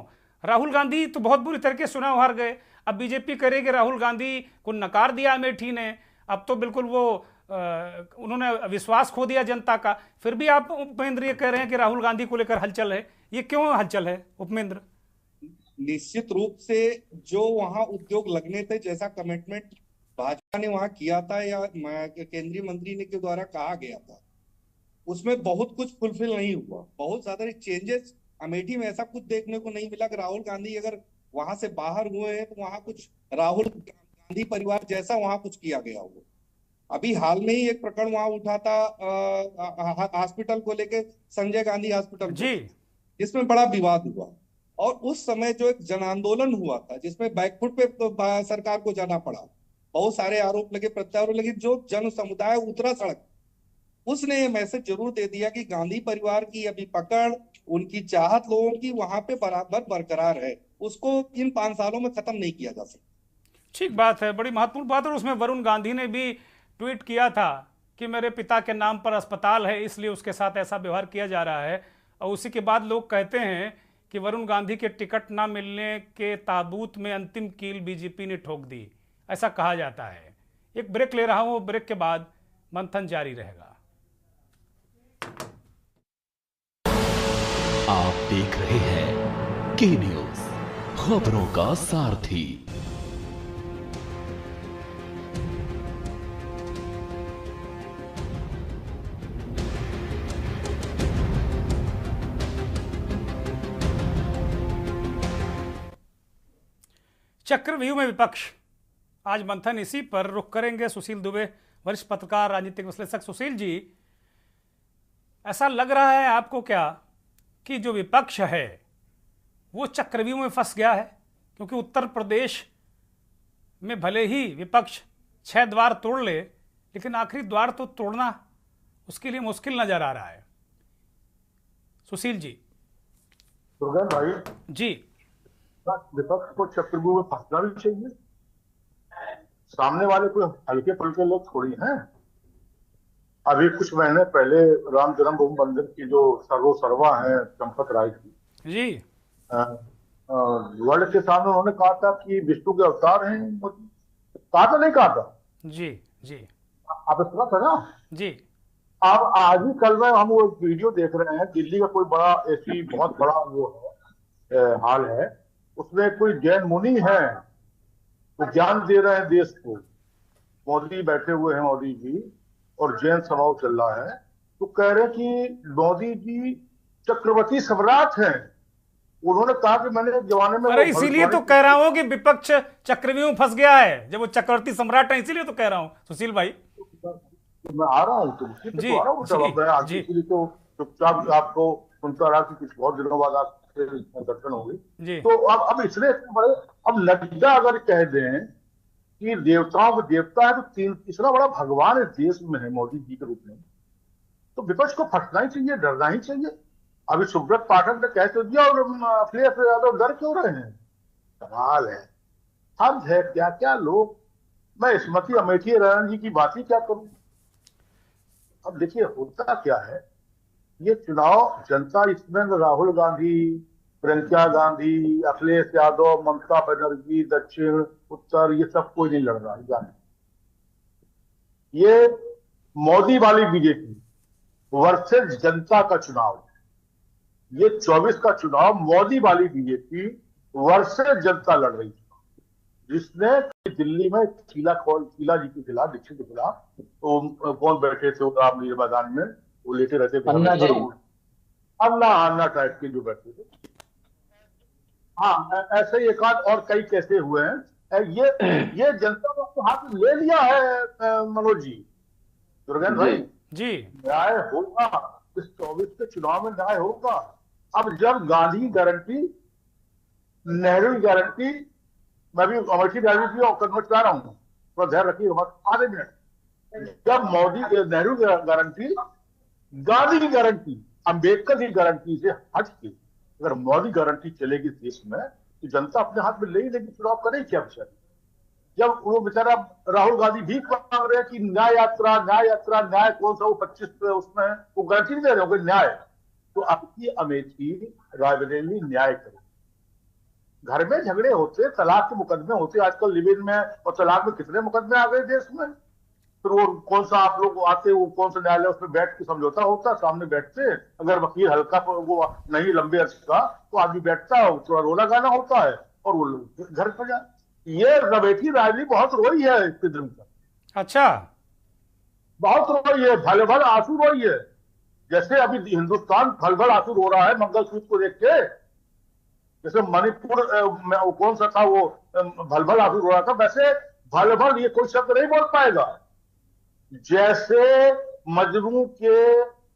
राहुल गांधी तो बहुत बुरी तरीके से चुनाव हार गए, अब बीजेपी करेगी, राहुल गांधी को नकार दिया अमेठी ने, अब तो बिल्कुल वो उन्होंने विश्वास खो दिया जनता का। फिर भी आप उपेंद्र ये कह रहे हैं कि राहुल गांधी को लेकर हलचल है, ये क्यों हलचल है उपेंद्र? निश्चित रूप से जो वहां उद्योग लगने थे, जैसा कमिटमेंट भाजपा ने वहां किया था या केंद्रीय मंत्री ने के द्वारा कहा गया था, उसमें बहुत कुछ फुलफिल नहीं हुआ। बहुत ज्यादा चेंजेस अमेठी में ऐसा कुछ देखने को नहीं मिला कि राहुल गांधी अगर वहां से बाहर हुए हैं तो वहां कुछ राहुल गांधी परिवार जैसा वहां कुछ किया गया हो। अभी हाल में ही एक प्रकरण वहां उठा था हॉस्पिटल को लेके, संजय गांधी हॉस्पिटल जी, जिसमें बड़ा विवाद हुआ। और उस समय जो एक जन आंदोलन हुआ था जिसमें बैकफुट पे सरकार को जाना पड़ा, बहुत सारे आरोप लगे, प्रत्यारोप लगे, जो जन समुदाय उतरा सड़क, उसने ये मैसेज जरूर दे दिया कि गांधी परिवार की अभी पकड़, उनकी चाहत लोगों की वहां पे बराबर बरकरार है, उसको इन 5 सालों में खत्म नहीं किया जा सकता। ठीक बात है, बड़ी महत्वपूर्ण बात है। उसमें वरुण गांधी ने भी ट्वीट किया था कि मेरे पिता के नाम पर अस्पताल है इसलिए उसके साथ ऐसा व्यवहार किया जा रहा है। और उसी के बाद लोग कहते हैं कि वरुण गांधी के टिकट ना मिलने के ताबूत में अंतिम कील बीजेपी ने ठोक दी, ऐसा कहा जाता है। एक ब्रेक ले रहा हूं, ब्रेक के बाद मंथन जारी रहेगा। आप देख रहे हैं के न्यूज, खबरों का सारथी। चक्रव्यूह में विपक्ष, आज मंथन इसी पर रुख करेंगे। सुशील दुबे, वरिष्ठ पत्रकार, राजनीतिक विश्लेषक। सुशील जी, ऐसा लग रहा है आपको क्या कि जो विपक्ष है वो चक्रव्यूह में फंस गया है? क्योंकि उत्तर प्रदेश में भले ही विपक्ष 6 द्वार तोड़ ले, लेकिन आखिरी द्वार तो तोड़ना उसके लिए मुश्किल नजर आ रहा है। सुशील जी। दुर्गन भाई जी, विपक्ष को चक्रव्यूह में फंसना भी चाहिए। सामने वाले कोई हल्के फुल्के लोग थोड़ी हैं। अभी कुछ महीने पहले राम जन्मभूमि मंदिर की जो सर्वा है चंपक राय की जी, वर्ल्ड के सामने उन्होंने कहा था कि विष्णु के अवतार हैं। कहा था, नहीं कहा था? जी जी, आप सुना था ना जी। अब आज ही कल में हम वो वीडियो देख रहे हैं, दिल्ली का कोई बड़ा ऐसी बहुत बड़ा वो है हाल है, उसमें कोई जैन मुनि है, वो ज्ञान दे रहे हैं देश को। मोदी बैठे हुए हैं, मोदी जी, और जैन समारोह चल रहा है, तो कह रहे कि मोदी जी चक्रवर्ती सम्राट हैं। उन्होंने कहा कि मैंने एक जमाने में, अरे इसीलिए तो कह रहा हूं कि विपक्ष चक्रव्यूह में फंस गया है, जब वो चक्रवर्ती सम्राट है, इसीलिए तो कह रहा हूं सुशील भाई। मैं आ रहा हूँ तो चुपचाप आपको सुनता रहा कि कुछ बहुत दिनों बाद आपसे दर्शन होगी। तो अब इसलिए बड़े, अब नतीजा अगर कह दें कि देवताओं को देवता है तो तीसरा बड़ा भगवान इस देश में है मोदी जी के रूप में, तो विपक्ष को फंसना ही चाहिए, डरना ही चाहिए। अभी सुब्रत पाठक ने कह तो दिया और अखिलेश यादव डर क्यों रहे हैं? कमाल है, हद है क्या क्या लोग। मैं स्मृति अमेठी ईरानी जी की बात ही क्या करूं। अब देखिए होता क्या है, ये चुनाव जनता इसमें राहुल गांधी, प्रियंका गांधी, अखिलेश यादव, ममता बनर्जी, दक्षिण उत्तर, ये सब कोई नहीं लड़ रहा है जाने। ये मोदी वाली बीजेपी वर्सेस जनता का चुनाव है। ये 24 का चुनाव मोदी वाली बीजेपी वर्सेस जनता लड़ रही थी, जिसने दिल्ली में शीला जी के खिलाफ, दीक्षित के खिलाफ, तो कौन बैठे थे रामलीला मैदान में, वो लेटे रहते थे, अन्ना टाइप के जो बैठे थे। हाँ, ऐसे ही एक आध और कई कैसे हुए हैं। ये जनता ने अपने हाथ में ले लिया है। मनोज जी, दुर्गेंद्र भाई जी, न्याय होगा इस 24 के चुनाव में, न्याय होगा। अब जब गांधी गारंटी, नेहरू गारंटी, मैं भी अमेठी राजनीति और कन्वर्ट कर रहा हूँ, तो ध्यान रखिए आधे मिनट। जब मोदी नेहरू गारंटी, गांधी की गारंटी, अंबेडकर की गारंटी से हट के अगर मोदी गारंटी चलेगी देश में, तो जनता अपने हाथ में ले ही लेगी, चुनाव करेगी क्या बेचारी। जब वो बेचारा राहुल गांधी भीख मांग रहे हैं कि न्याय यात्रा, न्याय कौन सा वो 25 उसमें वो गारंटी नहीं दे रहे होंगे न्याय, तो आपकी अमेठी रायबरेली न्याय करे। घर में झगड़े होते, तलाक के मुकदमे होते, आजकल लिव इन में और तलाक में कितने मुकदमे आ गए देश में। फिर वो कौन सा आप लोग आते, वो कौन सा न्यायालय, उसमें बैठ के समझौता होता, सामने बैठते, अगर वकील हल्का वो नहीं लंबे अर्ज का, तो आदमी बैठता है, थोड़ा रोना गाना होता है और वो लोग घर पर जाए। ये अमेठी राजनीति बहुत रोई है इसके दिन का। अच्छा, बहुत रोई है, भल भल आंसू रोई है। जैसे अभी हिंदुस्तान भल भल आंसू रो रहा है मंगलसूत्र को देख के, जैसे मणिपुर में कौन सा था वो भल भल आंसू रो रहा था, वैसे भल भल ये कोई शब्द नहीं बोल पाएगा। जैसे मजनू के,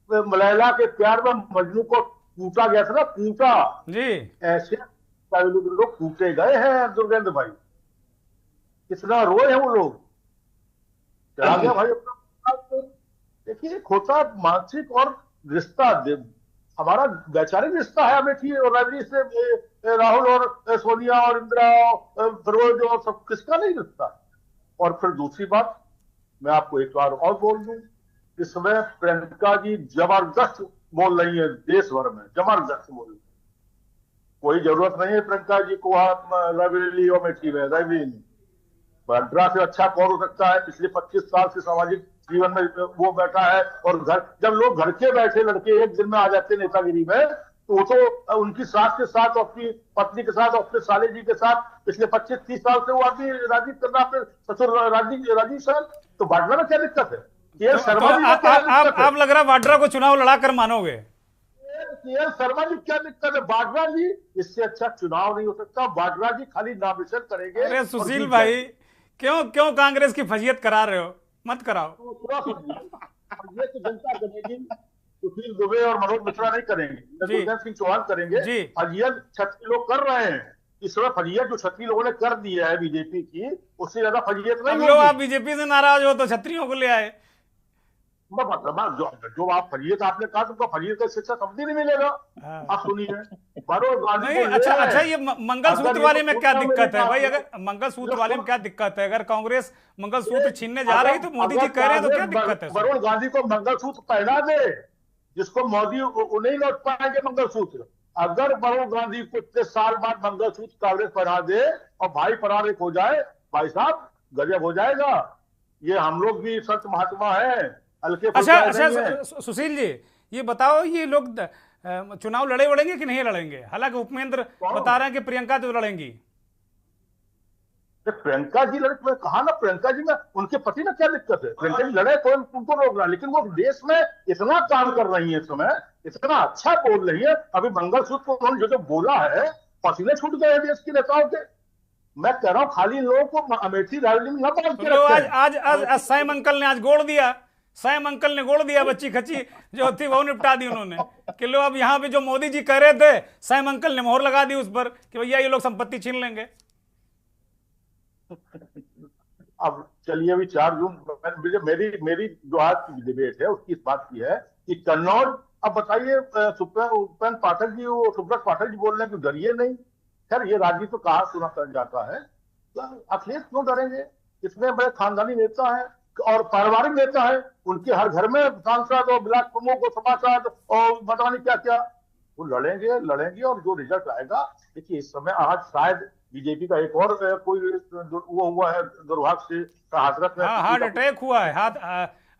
लैला के प्यार में मजनू को कूटा गया था ना, कूटा जी, ऐसे लोग कूटे गए हैं दुर्गेंद्र भाई। कितना रोए हैं वो लोग, चला गया भाई अपना। देखिए होता मानसिक और रिश्ता, हमारा वैचारिक रिश्ता है अमेठी और राजनीति से, राहुल और सोनिया और इंदिरा फिरोज और सब, किसका नहीं रिश्ता। और फिर दूसरी बात मैं आपको एक बार और बोल दूं, इस समय प्रियंका जी जबरदस्त बोल रही है, देश भर में जबरदस्त बोल रही है। कोई जरूरत नहीं है प्रियंका जी को रायबरेली और अमेठी में, रायबरेली बाड्रा से अच्छा कौन हो सकता है। पिछले 25 साल से सामाजिक जीवन में वो बैठा है, और घर, जब लोग घर के बैठे लड़के एक दिन में आ जाते नेतागिरी में, तो वो तो उनकी सास के साथ, अपनी पत्नी के साथ, अपने साले जी के साथ पिछले 25-30 साल से वो आदमी राजनीति करना, अपने ससुर राजीव सर, तो बाड्रा में क्या दिक्कत है? तो आप लग रहा है बाड्रा को चुनाव लड़ा कर मानोगे? शर्मा जी क्या दिक्कत है? बाड्रा जी, इससे अच्छा चुनाव नहीं हो सकता। बाड्रा जी खाली नामिशन करेंगे। अरे सुशील भाई, क्यों कांग्रेस की फजीयत करा रहे हो? मत कराओ। ये तो जनता करेगी, सुशील दुबे और मनोज मिश्रा नहीं करेंगे, दुर्गेंद्र सिंह चौहान करेंगे। फजीयत छत्तीस लोग कर रहे हैं इस समय। फजीयत जो छत्तीस लोगों ने कर दी है बीजेपी की, उससे ज्यादा फजीयत नहीं होगी। आप बीजेपी से नाराज हो तो छत्रियों को ले आए। जो आप फजीयत आपने कहा, तो फजीयत का शिक्षा समझ नहीं मिलेगा। आप सुनिए, अच्छा, ये मंगलसूत्र वाले में क्या दिक्कत है भाई? अगर मंगलसूत्र वाले में क्या दिक्कत है? अगर कांग्रेस मंगलसूत्र छीनने जा रही तो मोदी जी कह रहे हैं, तो क्या दिक्कत है? वरुण गांधी को मंगलसूत्र पहना दे, जिसको मोदी नहीं लौट पाएंगे मंगलसूत्र। अगर वरुण गांधी को इतने साल बाद मंगलसूत्र कांग्रेस पहना दे और भाई परार एक हो जाए, भाई साहब गजब हो जाएगा। ये हम लोग भी संत महात्मा है। अच्छा, सुशील जी ये बताओ, ये लोग चुनाव लड़ेंगे कि नहीं लड़ेंगे? हालांकि उपेंद्र बता रहे हैं कि प्रियंका तो लड़ेंगी। प्रियंका जी लड़े, मैं कहा ना, प्रियंका जी में उनके पति में क्या दिक्कत है? प्रियंका जी लड़े तो उनको रोक रहा, लेकिन वो देश में इतना काम कर रही है इस समय, इतना अच्छा बोल रही है। अभी मंगलसूत्र को उन्होंने जो बोला है, पसीने छूट गए देश के नेताओं के। मैं कह रहा हूँ खाली लोगों को अमेठी राजनीति में न बांध के रखते हैं। आज सैम अंकल ने आज गोड़ दिया, सैम अंकल ने गोड़ दिया, बच्ची खच्ची जो थी वो निपटा दी उन्होंने, कि लो अब यहाँ पे जो मोदी जी कह रहे थे, सैम अंकल ने मोहर लगा दी उस पर कि भैया ये लोग संपत्ति छीन लेंगे। अब चलिए, अभी 4 जून मेरी जो आज की डिबेट है उसकी इस बात की है कि कन्नौज अब बताइए उपेंद्र पाठक जी, वो सुब्रत पाठक जी बोल रहे हैं कि डरिए नहीं। खैर ये राजनीति तो कहाँ सुना कर जाता है, तो अखिलेश क्यों डरेंगे? इतने बड़े खानदानी नेता है और पारिवारिक नेता है, उनके हर घर में सांसद और ब्लॉक प्रमुख और समाचार और पता नहीं क्या क्या, वो लड़ेंगे और जो रिजल्ट आएगा। देखिए इस समय आज शायद बीजेपी का एक और कोई वो हुआ है दुर्भाग्य से हाथरस में हार्ट अटैक हुआ है।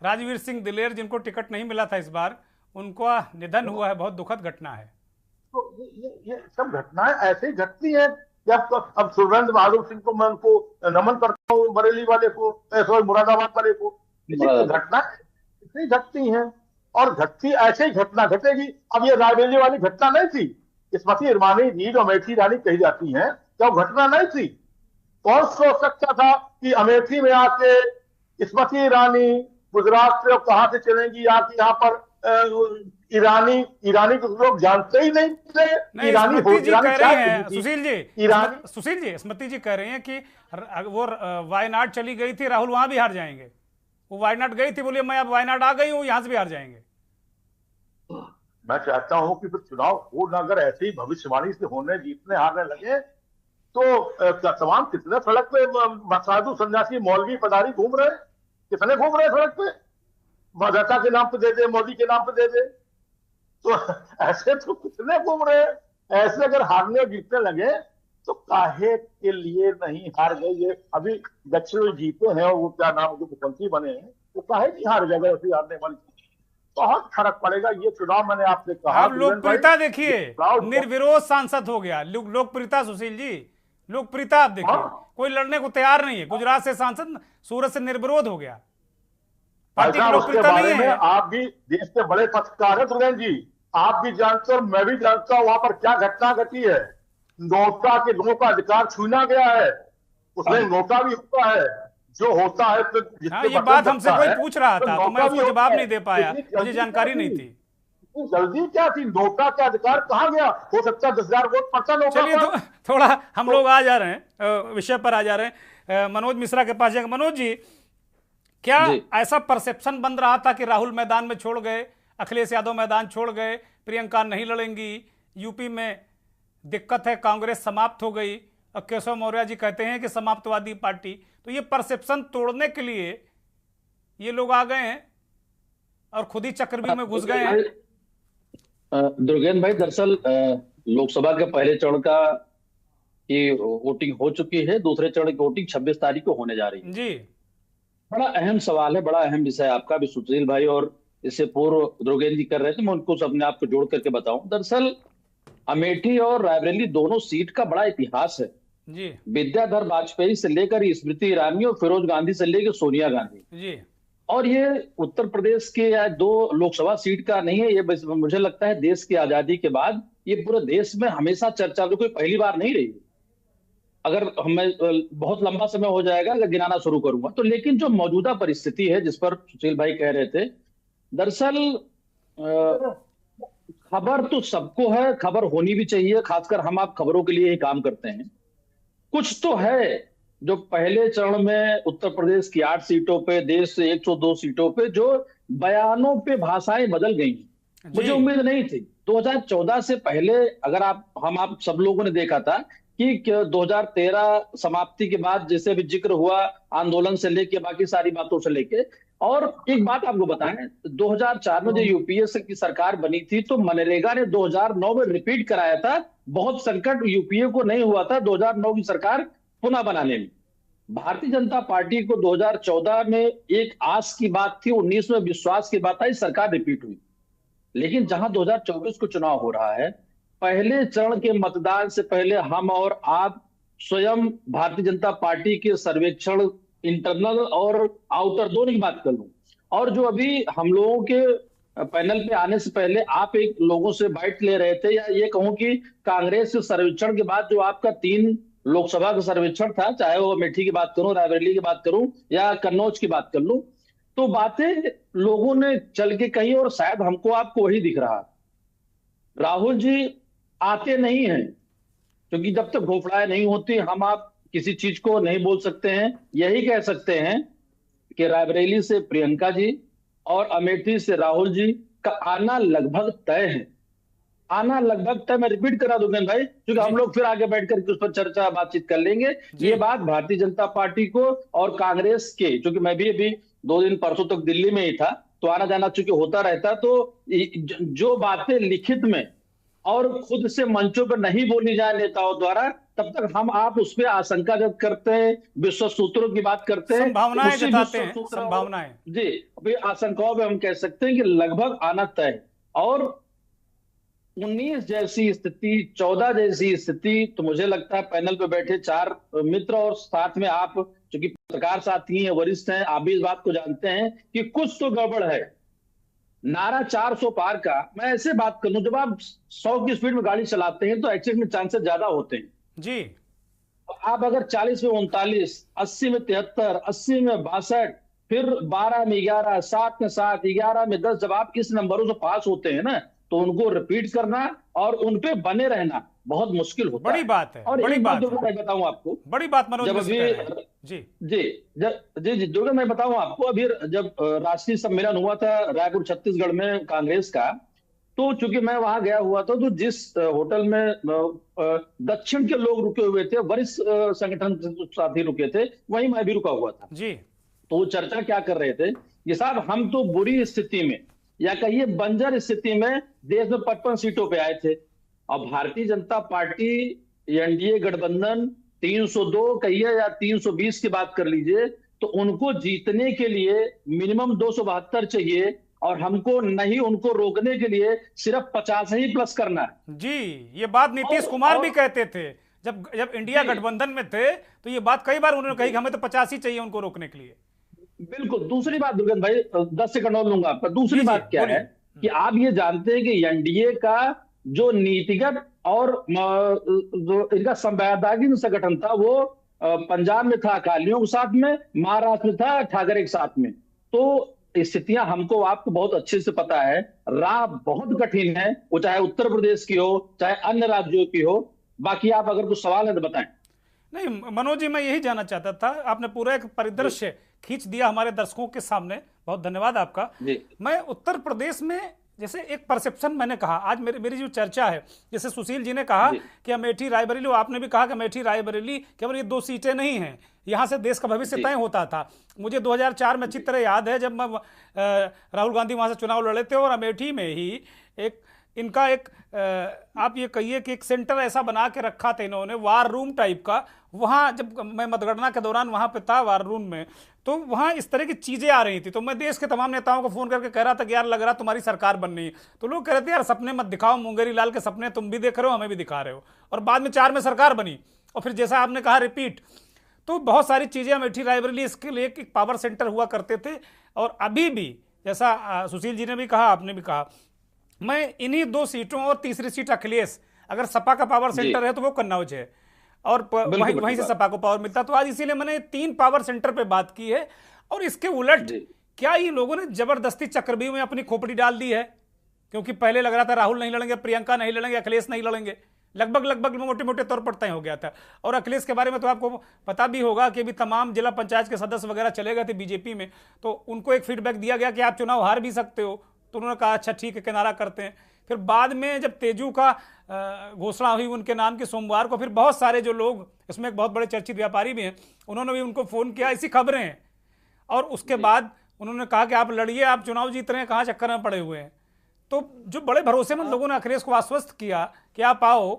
राजवीर सिंह दिलेर, जिनको टिकट नहीं मिला था इस बार, उनका निधन हुआ है। बहुत दुखद घटना है। तो ये सब घटनाएं ऐसे ही घटती हैं। अब सुरेंद्र बहादुर सिंह को मैं उनको नमन करता हूँ, बरेली वाले को, मुरादाबाद वाले को। घटना इतनी घटती हैं और घटती ऐसे ही घटना घटेगी। अब ये रायबरेली वाली घटना नहीं थी, स्मृति ईरानी जी जो अमेठी रानी कही जाती हैं, क्या वो घटना नहीं थी? कौन सोच सकता था कि अमेठी में आके स्मृति ईरानी गुजरात से कहां से चलेंगी आके यहाँ पर ईरानी को लोग जानते ही नहीं थे। ईरानी स्मृति जी कह रही हैं, सुशील जी स्मृति जी कह रही हैं कि वो वायनाड चली गई थी, राहुल वहां भी हार जाएंगे। वो वायनाड गई थी, बोलिए मैं अब वायनाड आ गई हूं, यहां से भी हार जाएंगे। मैं चाहता हूं कि फिर चुनाव हो ना, अगर ऐसे ही भविष्यवाणी से होने जीतने हारने लगे तो तमाम कितने सड़क पे साधु सन्यासी मौलवी पदारी घूम रहे, कितने घूम रहे सड़क पे, मदरसा के नाम पे दे दे, मोदी के नाम पे दे दे, तो ऐसे तो कितने घूम रहे। ऐसे अगर हारने और जीतने लगे तो काहे के लिए नहीं हार गए? ये अभी दक्षिण जीते हैं और वो क्या नाम जो मुख्यमंत्री बने हैं, वो काहे नहीं हार गए? ऐसी हारने वाली बहुत फर्क पड़ेगा ये चुनाव। मैंने आपसे कहा, आप लोकप्रियता देखिए, निर्विरोध सांसद हो गया। लोकप्रियता सुशील जी, लोकप्रियता आप देखिए, कोई लड़ने को तैयार नहीं है। गुजरात से सांसद सूरत से निर्विरोध हो गया। पार्टी की लोकप्रियता नहीं है। आप भी देश के बड़े पत्रकार हैं सुरेंद्र जी, आप भी जानते हो, मैं भी जानता हूं वहां पर क्या घटना घटी है। नोटा के लोगों का अधिकार छीना गया है, उसमें नोटा भी होता है जो होता है। तो ये बात हमसे कोई पूछ रहा था तो मैं उसको जवाब नहीं दे पाया, मुझे जानकारी नहीं थी। जल्दी क्या थी? नोटा का अधिकार कहाँ गया? हो सकता है 10,000 वोट पड़ता नोटा। चलिए थोड़ा हम लोग आ जा रहे हैं, विषय पर आ जा रहे हैं। मनोज मिश्रा के पास जाएंगे। मनोज जी, क्या ऐसा परसेप्शन बन रहा था कि राहुल मैदान में छोड़ गए, अखिलेश यादव मैदान छोड़ गए, प्रियंका नहीं लड़ेंगी, यूपी में दिक्कत है, कांग्रेस समाप्त हो गई, और केशव मौर्य जी कहते हैं कि समाप्तवादी पार्टी, तो ये परसेप्शन तोड़ने के लिए ये लोग आ गए हैं और खुद ही चक्रव्यूह में घुस गए हैं? दुर्गेंद्र भाई, दरअसल लोकसभा के पहले चरण का की वोटिंग हो चुकी है, दूसरे चरण की वोटिंग 26 तारीख को होने जा रही है जी। बड़ा अहम सवाल है, बड़ा अहम विषय आपका भी सुशील भाई और इससे पूर्व दुर्गेंद्र जी कर रहे थे, मैं उनको अपने आप को जोड़ करके बताऊं। दरअसल अमेठी और रायबरेली दोनों सीट का बड़ा इतिहास है जी। विद्याधर वाजपेयी से लेकर स्मृति ईरानी और फिरोज गांधी से लेकर सोनिया गांधी जी। और ये उत्तर प्रदेश के या 2 लोकसभा सीट का नहीं है, ये मुझे लगता है देश की आजादी के बाद ये पूरे देश में हमेशा चर्चा, कोई पहली बार नहीं रही। अगर हमें बहुत लंबा समय हो जाएगा अगर गिनाना शुरू करूंगा तो, लेकिन जो मौजूदा परिस्थिति है जिस पर सुशील भाई कह रहे थे, दरअसल खबर तो सबको है, खबर होनी भी चाहिए, खासकर हम आप खबरों के लिए ही काम करते हैं। कुछ तो है जो पहले चरण में उत्तर प्रदेश की 8 सीटों पे, देश से 102 सीटों पे जो बयानों पे भाषाएं बदल गई, मुझे उम्मीद नहीं थी। 2014 से पहले अगर आप सब लोगों ने देखा था कि 2013 समाप्ति के बाद जैसे भी जिक्र हुआ आंदोलन से लेके बाकी सारी बातों से लेके, और एक बात आपको बताएं, 2004 में जो यूपीए की सरकार बनी थी तो मनरेगा ने 2009 में रिपीट कराया था। बहुत संकट यूपीए को नहीं हुआ था 2009 की सरकार पुनः बनाने में। भारतीय जनता पार्टी को 2014 में एक आस की बात थी, 19 में विश्वास की बात आई, सरकार रिपीट हुई। लेकिन जहां 2024 को चुनाव हो रहा है, पहले चरण के मतदान से पहले हम और आप स्वयं भारतीय जनता पार्टी के सर्वेक्षण इंटरनल और आउटर दोनों की बात कर लूं, और जो अभी हम लोगों के पैनल पे आने से पहले आप एक लोगों से बाइट ले रहे थे, या ये कहूं कि कांग्रेस के सर्वेक्षण के बाद जो आपका 3 लोकसभा का सर्वेक्षण था, चाहे वो अमेठी की बात करूं, रायबरेली की बात करूं या कन्नौज की बात कर लूं, तो बातें लोगों ने चल के कही और शायद हमको आपको वही दिख रहा। राहुल जी आते नहीं हैं क्योंकि जब तक घोषणाएं नहीं होती हम आप किसी चीज को नहीं बोल सकते हैं। यही कह सकते हैं कि रायबरेली से प्रियंका जी और अमेठी से राहुल जी का आना लगभग तय है। आना लगभग तय, मैं रिपीट करा दूंगा भाई, क्योंकि हम लोग फिर आगे बैठकर उस पर चर्चा बातचीत कर लेंगे। ये बात भारतीय जनता पार्टी को और कांग्रेस के, क्योंकि मैं भी अभी 2 दिन परसों तक दिल्ली में ही था, तो आना जाना चूंकि होता रहता, तो जो बातें लिखित में और खुद से मंचों पर नहीं बोली जाए नेताओं द्वारा, तब तक हम आप उस पर आशंका व्यक्त करते हैं, विश्व सूत्रों की बात करते हैं, संभावनाएं जताते हैं, संभावनाएं जी, अभी आशंकाओं में हम कह सकते हैं कि लगभग आना तय है। और 19 जैसी स्थिति, 14 जैसी स्थिति, तो मुझे लगता है पैनल पे बैठे 4 मित्र और साथ में आप चूंकि पत्रकार साथी हैं, वरिष्ठ हैं, आप भी इस बात को जानते हैं कि कुछ तो गड़बड़ है। नारा 400 पार का, मैं ऐसे बात कर लूं, जब आप 100 की स्पीड में गाड़ी चलाते हैं तो एक्सीडेंट में चांसेस ज्यादा होते हैं जी। आप अगर 40 में 39, 80 में 73, 80 में 62, फिर 12 में 11, 7 में 7, 11 में 10, जब आप इस नंबरों से पास होते हैं ना, तो उनको रिपीट करना और उनपे बने रहना बहुत मुश्किल होता है। बड़ी बात है, और बड़ी बात जो मैं बताऊं आपको, बड़ी बात मनोज जब अभी जी जो मैं बताऊं आपको, अभी जब राष्ट्रीय सम्मेलन हुआ था रायपुर छत्तीसगढ़ में कांग्रेस का, तो चूंकि मैं वहां गया हुआ था, तो जिस होटल में दक्षिण के लोग रुके हुए थे, वरिष्ठ संगठन साथी रुके थे, वहीं मैं भी रुका हुआ था जी। तो वो चर्चा क्या कर रहे थे कि साहब हम तो बुरी स्थिति में, या कहिए बंजर स्थिति में देश में 55 सीटों पे आए थे, और भारतीय जनता पार्टी एनडीए गठबंधन 302 कहिए या 320 की बात कर लीजिए, तो उनको जीतने के लिए मिनिमम 272 चाहिए, और हमको नहीं, उनको रोकने के लिए सिर्फ 50 ही प्लस करना है। जी, ये बात नीतीश कुमार भी कहते थे जब इंडिया गठबंधन में थे, तो ये बात कई बार उन्होंने कही कि हमें तो 50 ही चाहिए उनको रोकने के लिए। बिल्कुल। दूसरी बात दुर्गेश भाई, 10 सेकंड और लूंगा आपका। दूसरी बात क्या है कि आप ये जानते हैं कि एनडीए का जो नीतिगत और जो इनका संवैधानिक संगठन था, वो पंजाब में था अकालियों के साथ में, महाराष्ट्र में था ठाकरे के साथ में। तो स्थितियां हमको आपको बहुत अच्छे से पता है, राह बहुत कठिन है, वो चाहे उत्तर प्रदेश की हो, चाहे अन्य राज्यों की हो। बाकी आप अगर कुछ सवाल है तो बताएं। नहीं मनोज जी, मैं यही जानना चाहता था, आपने पूरा एक परिदृश्य खींच दिया हमारे दर्शकों के सामने, बहुत धन्यवाद आपका। मैं उत्तर प्रदेश में जैसे एक परसेप्शन मैंने कहा, आज मेरी जो चर्चा है, जैसे सुशील जी ने कहा कि अमेठी रायबरेली, आपने भी कहा कि अमेठी रायबरेली केवल ये 2 सीटें नहीं हैं, यहाँ से देश का भविष्य तय होता था। मुझे 2004 में अच्छी तरह याद है, जब मैं राहुल गांधी वहाँ से चुनाव लड़े थे, और अमेठी में ही इनका एक आप ये कहिए कि एक सेंटर ऐसा बना के रखा था इन्होंने, वार रूम टाइप का। वहाँ जब मैं मतगणना के दौरान वहाँ पे था वार रूम में, तो वहाँ इस तरह की चीज़ें आ रही थी, तो मैं देश के तमाम नेताओं को फ़ोन करके कह रहा था कि यार लग रहा तुम्हारी सरकार बन रही है। तो लोग कह रहे थे यार सपने मत दिखाओ, मुंगेरी लाल के सपने तुम भी देख रहे हो, हमें भी दिखा रहे हो। और बाद में 4 में सरकार बनी, और फिर जैसा आपने कहा रिपीट। तो बहुत सारी चीज़ें अमेठी रायबरेली इसके लिए एक पावर सेंटर हुआ करते थे, और अभी भी जैसा सुशील जी ने भी कहा, आपने भी कहा, मैं इन्हीं 2 सीटों और तीसरी सीट अखिलेश, अगर सपा का पावर सेंटर है तो वो कन्नौज है, और वहीं से सपा को पावर मिलता। तो आज इसीलिए मैंने 3 पावर सेंटर पे बात की है। और इसके उलट क्या ये लोगों ने जबरदस्ती चक्रव्यूह में अपनी खोपड़ी डाल दी है? क्योंकि पहले लग रहा था राहुल नहीं लड़ेंगे, प्रियंका नहीं लड़ेंगे, अखिलेश नहीं लड़ेंगे, लगभग मोटे मोटे तौर पर तय हो गया था। और अखिलेश के बारे में तो आपको पता भी होगा कि अभी तमाम जिला पंचायत के सदस्य वगैरह चले गए थे बीजेपी में, तो उनको एक फीडबैक दिया गया कि आप चुनाव हार भी सकते हो, तो उन्होंने कहा अच्छा ठीक है, किनारा करते हैं। फिर बाद में जब तेजू का घोषणा हुई उनके नाम की सोमवार को, फिर बहुत सारे जो लोग, इसमें एक बहुत बड़े चर्चित व्यापारी भी हैं, उन्होंने भी उनको फ़ोन किया, ऐसी खबरें हैं। और उसके बाद उन्होंने कहा कि आप लड़िए, आप चुनाव जीत रहे हैं, कहाँ चक्कर में पड़े हुए हैं। तो जो बड़े भरोसेमंद लोगों ने अखिलेश को आश्वस्त किया कि आप आओ,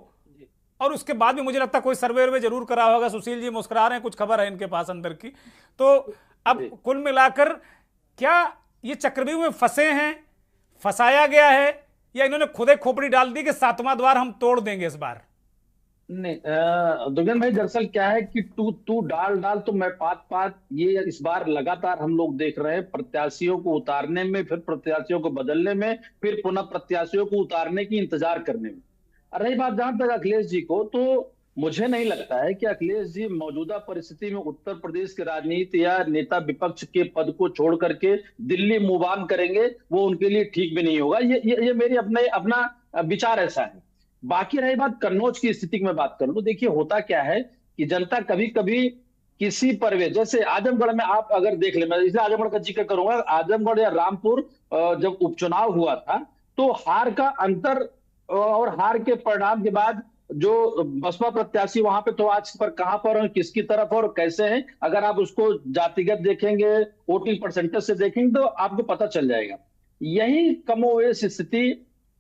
और उसके बाद भी मुझे लगता है कोई सर्वे जरूर करा होगा। सुशील जी मुस्कुरा रहे हैं, कुछ खबर है इनके पास अंदर की। तो अब कुल मिलाकर क्या ये चक्रव्यूह में फंसे हैं, फंसाया गया है, या इन्होंने खुद ही खोपड़ी डाल दी कि 7वां द्वार हम तोड़ देंगे इस बार? नहीं दुर्गेश भाई, दरअसल क्या है कि तू डाल तो मैं पात, ये इस बार लगातार हम लोग देख रहे हैं, प्रत्याशियों को उतारने में, फिर प्रत्याशियों को बदलने में, फिर पुनः प्रत्याशियों को उतारने की इंतजार करने में। रही बात जहां तक अखिलेश जी को, तो मुझे नहीं लगता है कि अखिलेश जी मौजूदा परिस्थिति में उत्तर प्रदेश के राजनीति या नेता विपक्ष के पद को छोड़ करके दिल्ली मूव ऑन करेंगे, वो उनके लिए ठीक भी नहीं होगा। ये मेरी अपना विचार ऐसा है। बाकी रही बात कन्नौज की स्थिति की मैं बात करूं, तो देखिए होता क्या है कि जनता कभी कभी किसी पर भी, जैसे आजमगढ़ में आप अगर देख ले, मैं इसलिए आजमगढ़ का जिक्र करूंगा, आजमगढ़ या रामपुर जब उपचुनाव हुआ था तो हार का अंतर और हार के परिणाम के बाद जो बसपा प्रत्याशी वहां पे तो आज पर कहां पर हैं, किसकी तरफ और कैसे हैं, अगर आप उसको जातिगत देखेंगे, वोटिंग परसेंटेज से देखेंगे तो आपको पता चल जाएगा। यही कमोवेश स्थिति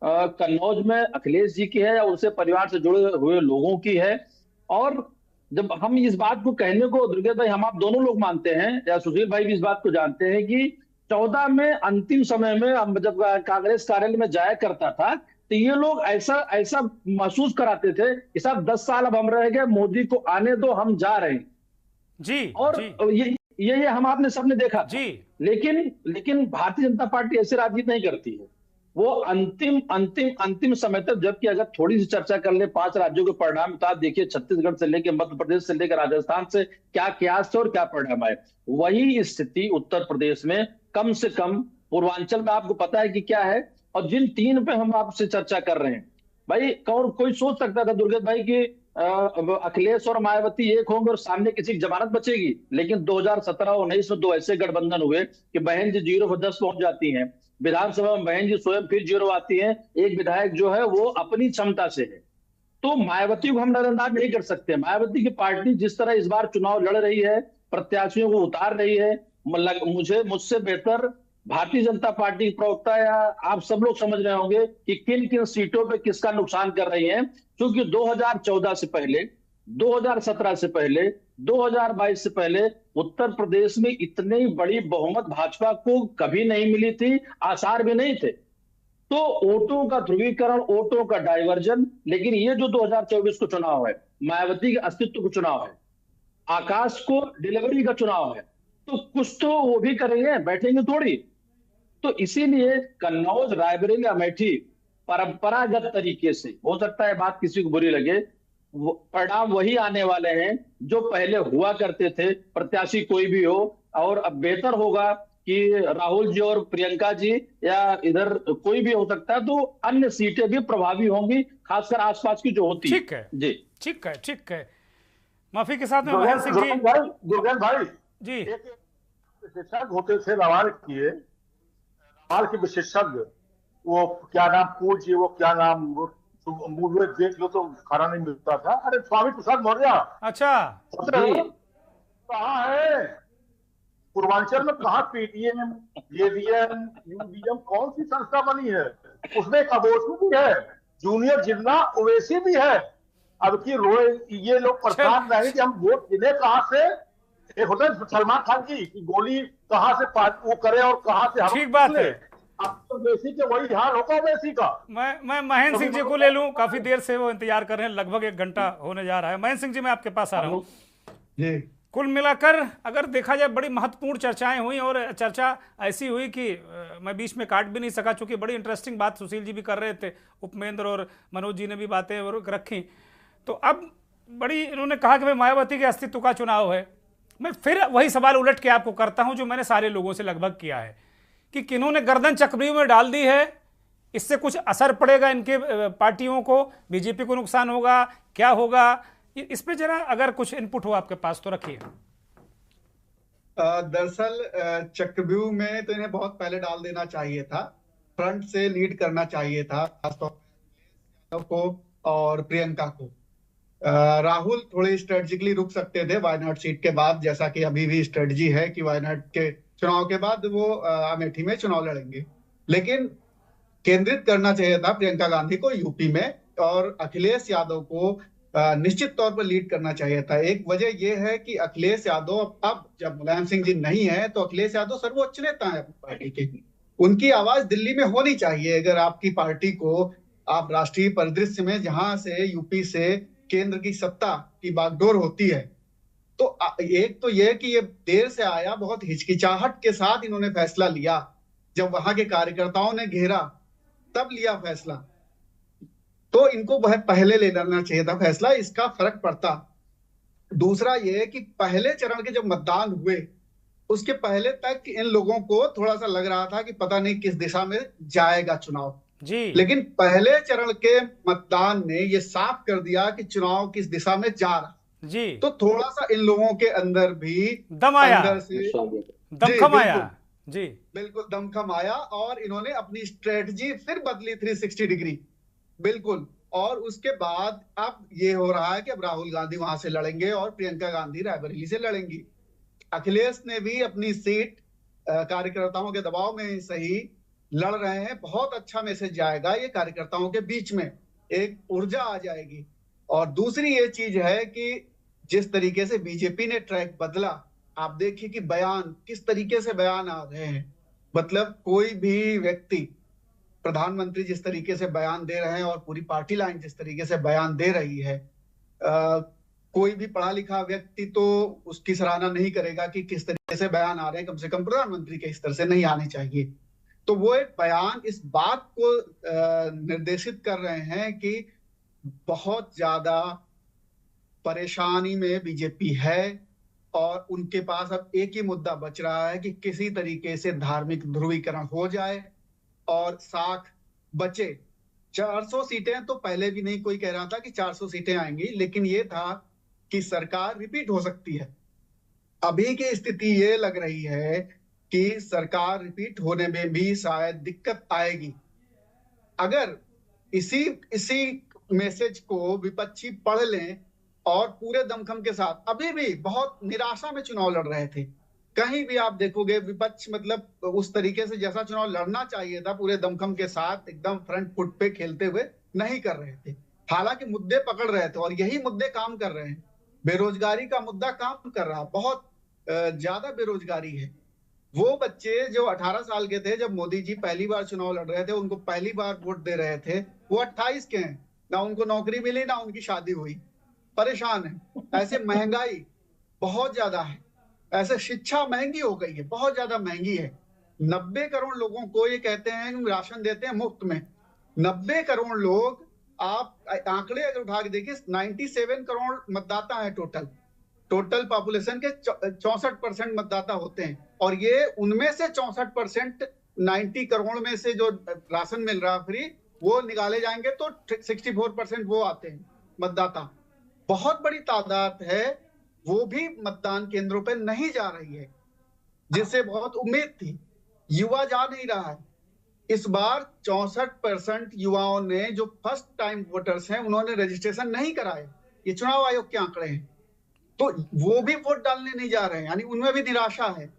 कन्नौज में अखिलेश जी की है या उनसे परिवार से जुड़े हुए लोगों की है। और जब हम इस बात को कहने को, दुर्गेश भाई, हम आप दोनों लोग मानते हैं या सुशील भाई भी इस बात को जानते हैं कि 14 में अंतिम समय में हम जब कांग्रेस कार्यालय में जाया करता था तो ये लोग ऐसा महसूस कराते थे कि साहब 10 साल अब हम रह गए, मोदी को आने दो, हम जा रहे हैं जी। और जी। ये हम आपने सबने देखा जी। लेकिन भारतीय जनता पार्टी ऐसी राजनीति नहीं करती है। वो अंतिम समय तक, जबकि अगर थोड़ी सी चर्चा कर ले 5 राज्यों के परिणाम, तो आप देखिए छत्तीसगढ़ से लेकर मध्य प्रदेश से लेकर राजस्थान से क्या कयास थे और क्या परिणाम आए। वही स्थिति उत्तर प्रदेश में, कम से कम पूर्वांचल में आपको पता है कि क्या है। और जिन 3 पे हम आपसे चर्चा कर रहे हैं भाई, कोई सोच सकता था दुर्गेश भाई कि अखिलेश और मायावती एक होंगे और सामने किसी की जमानत बचेगी, लेकिन 2017 और 19 में 2 ऐसे गठबंधन हुए कि बहन जी 0 पर 10 पहुंच जाती हैं, विधानसभा में बहन जी स्वयं फिर 0 आती हैं, एक विधायक जो है वो अपनी क्षमता से है। तो मायावती को हम नजरअंदाज नहीं कर सकते। मायावती की पार्टी जिस तरह इस बार चुनाव लड़ रही है, प्रत्याशियों को उतार रही है, मुझसे बेहतर भारतीय जनता पार्टी की प्रवक्ता या आप सब लोग समझ रहे होंगे कि किन किन सीटों पे किसका नुकसान कर रही है। क्योंकि 2014 से पहले, 2017 से पहले, 2022 से पहले उत्तर प्रदेश में इतनी बड़ी बहुमत भाजपा को कभी नहीं मिली थी, आसार भी नहीं थे। तो वोटों का ध्रुवीकरण, वोटों का डाइवर्जन। लेकिन ये जो 2024 को चुनाव है, मायावती के अस्तित्व का चुनाव है, आकाश को डिलीवरी का चुनाव है, तो कुछ तो वो भी करेंगे, बैठेंगे थोड़ी। तो इसीलिए कन्नौज, रायबरेली, अमेठी परंपरागत तरीके से, हो सकता है बात किसी को बुरी लगे, परिणाम वही आने वाले हैं जो पहले हुआ करते थे, प्रत्याशी कोई भी हो। और अब बेहतर होगा कि राहुल जी और प्रियंका जी या इधर कोई भी हो सकता है, तो अन्य सीटें भी प्रभावी होंगी, खासकर आसपास की जो होती। ठीक है जी, ठीक है। माफी के साथ में महेंद्र सिंह जी। गुरगेन भाई जी, एक विशेषज्ञ होते थे रवाल किए, रवाल के विशेषज्ञ, वो क्या नाम पूज्य, वो क्या नाम, मूवी देख लो तो खाना नहीं मिलता था। अरे स्वामी प्रसाद मौर्य। अच्छा, कहाँ है पूर्वांचल में, कहाँ पीटीएम, जेडीएम, यूडीएम, कौन सी संस्था बनी है? उसमें एक अबोसी भी है, जूनियर जिन्ना ओवैसी भी है। अब की रोए ये लोग परेशान रहे कि हम वोट गिने कहाँ से। एक होता है सलमान खान की गोली कहाँ से वो करे और कहाँ से हम, ठीक बात है। अब तो वैसी के वही हाल होगा वैसी का। मैं महेंद्र सिंह जी को ले लूं, काफी देर से वो इंतजार कर रहे हैं, लगभग 1 घंटा होने जा रहा है। महेंद्र सिंह जी, मैं आपके पास आ रहा हूँ। जी, कुल मिलाकर अगर देखा जाए बड़ी महत्वपूर्ण चर्चाएं हुई, और चर्चा ऐसी हुई कि मैं बीच में काट भी नहीं सका, चूंकि बड़ी इंटरेस्टिंग बात सुशील जी भी कर रहे थे, उपमेंद्र और मनोज जी ने भी बातें रखी। तो अब बड़ी इन्होंने कहा कि भाई मायावती के अस्तित्व का चुनाव है। मैं फिर वही सवाल उलट के आपको करता हूं जो मैंने सारे लोगों से लगभग किया है कि किन्होंने गर्दन चक्रव्यूह में डाल दी है, इससे कुछ असर पड़ेगा इनके पार्टियों को, बीजेपी को नुकसान होगा, क्या होगा? इस पे जरा अगर कुछ इनपुट हो आपके पास तो रखिए। दरअसल चक्रव्यूह में तो इन्हें बहुत पहले डाल देना चाहिए था, फ्रंट से लीड करना चाहिए था, खासतौर को और प्रियंका को। राहुल थोड़े स्ट्रेटेजिकली रुक सकते थे वायनाड सीट के बाद, जैसा कि अभी भी स्ट्रेटजी है कि वायनाड के चुनाव के बाद वो अमेठी में चुनाव लड़ेंगे। लेकिन केंद्रित करना चाहिए था प्रियंका गांधी को यूपी में, और अखिलेश यादव को निश्चित तौर पर लीड करना चाहिए था। एक वजह यह है कि अखिलेश यादव, अब जब मुलायम सिंह जी नहीं है तो अखिलेश यादव सर्वोच्च नेता है पार्टी के, उनकी आवाज दिल्ली में होनी चाहिए। अगर आपकी पार्टी को आप राष्ट्रीय परिदृश्य में, जहां से यूपी से केंद्र की सत्ता की बागडोर होती है, तो एक तो यह कि ये देर से आया, बहुत हिचकिचाहट के साथ इन्होंने फैसला लिया, जब वहां के कार्यकर्ताओं ने घेरा तब लिया फैसला, तो इनको बहुत पहले ले लेना चाहिए था फैसला, इसका फर्क पड़ता। दूसरा यह है कि पहले चरण के जब मतदान हुए उसके पहले तक इन लोगों को थोड़ा सा लग रहा था कि पता नहीं किस दिशा में जाएगा चुनाव जी, लेकिन पहले चरण के मतदान ने यह साफ कर दिया कि चुनाव किस दिशा में जा रहा। जी। तो थोड़ा सा इन लोगों के अंदर भी दम आया, अंदर से दमखम आया। जी बिल्कुल दमखम आया और इन्होंने अपनी स्ट्रेटजी फिर बदली 360 डिग्री। बिल्कुल। और उसके बाद अब ये हो रहा है कि अब राहुल गांधी वहां से लड़ेंगे और प्रियंका गांधी रायबरेली से लड़ेंगी। अखिलेश ने भी अपनी सीट कार्यकर्ताओं के दबाव में सही लड़ रहे हैं। बहुत अच्छा मैसेज जाएगा ये कार्यकर्ताओं के बीच में, एक ऊर्जा आ जाएगी। और दूसरी ये चीज है कि जिस तरीके से बीजेपी ने ट्रैक बदला, आप देखिए कि बयान किस तरीके से बयान आ रहे हैं। मतलब कोई भी व्यक्ति, प्रधानमंत्री जिस तरीके से बयान दे रहे हैं और पूरी पार्टी लाइन जिस तरीके से बयान दे रही है, कोई भी पढ़ा लिखा व्यक्ति तो उसकी सराहना नहीं करेगा कि किस तरीके से बयान आ रहे हैं। कम से कम प्रधानमंत्री के स्तर से नहीं आने चाहिए। तो वो एक बयान इस बात को निर्देशित कर रहे हैं कि बहुत ज्यादा परेशानी में बीजेपी है और उनके पास अब एक ही मुद्दा बच रहा है कि किसी तरीके से धार्मिक ध्रुवीकरण हो जाए और साख बचे। 400 सीटें तो पहले भी नहीं कोई कह रहा था कि 400 सीटें आएंगी, लेकिन ये था कि सरकार रिपीट हो सकती है। अभी की स्थिति ये लग रही है कि सरकार रिपीट होने में भी शायद दिक्कत आएगी। अगर इसी मैसेज को विपक्षी पढ़ लें और पूरे दमखम के साथ, अभी भी बहुत निराशा में चुनाव लड़ रहे थे। कहीं भी आप देखोगे विपक्ष मतलब उस तरीके से जैसा चुनाव लड़ना चाहिए था, पूरे दमखम के साथ एकदम फ्रंट फुट पे खेलते हुए नहीं कर रहे थे। हालांकि मुद्दे पकड़ रहे थे और यही मुद्दे काम कर रहे हैं। बेरोजगारी का मुद्दा काम कर रहा, बहुत ज्यादा बेरोजगारी है। वो बच्चे जो 18 साल के थे जब मोदी जी पहली बार चुनाव लड़ रहे थे, उनको पहली बार वोट दे रहे थे, वो 28 के हैं। ना उनको नौकरी मिली ना उनकी शादी हुई, परेशान है। ऐसे महंगाई बहुत ज्यादा है, ऐसे शिक्षा महंगी हो गई है, बहुत ज्यादा महंगी है। 90 करोड़ लोगों को ये कहते हैं कि राशन देते हैं मुफ्त में। 90 करोड़ लोग, आप आंकड़े अगर उठा के देखिए, 97 करोड़ मतदाता है टोटल पॉपुलेशन के 64% मतदाता होते हैं। और ये उनमें से 64%, 90 करोड़ में से जो राशन मिल रहा फ्री, वो निकाले जाएंगे तो 64% वो आते हैं मतदाता। बहुत बड़ी तादाद है, वो भी मतदान केंद्रों पे नहीं जा रही है, जिससे बहुत उम्मीद थी। युवा जा नहीं रहा है। इस बार 64% युवाओं ने, जो फर्स्ट टाइम वोटर्स हैं, उन्होंने रजिस्ट्रेशन नहीं कराया। ये चुनाव आयोग के आंकड़े हैं। तो वो भी वोट डालने नहीं जा रहे हैं, यानी उनमें भी निराशा है।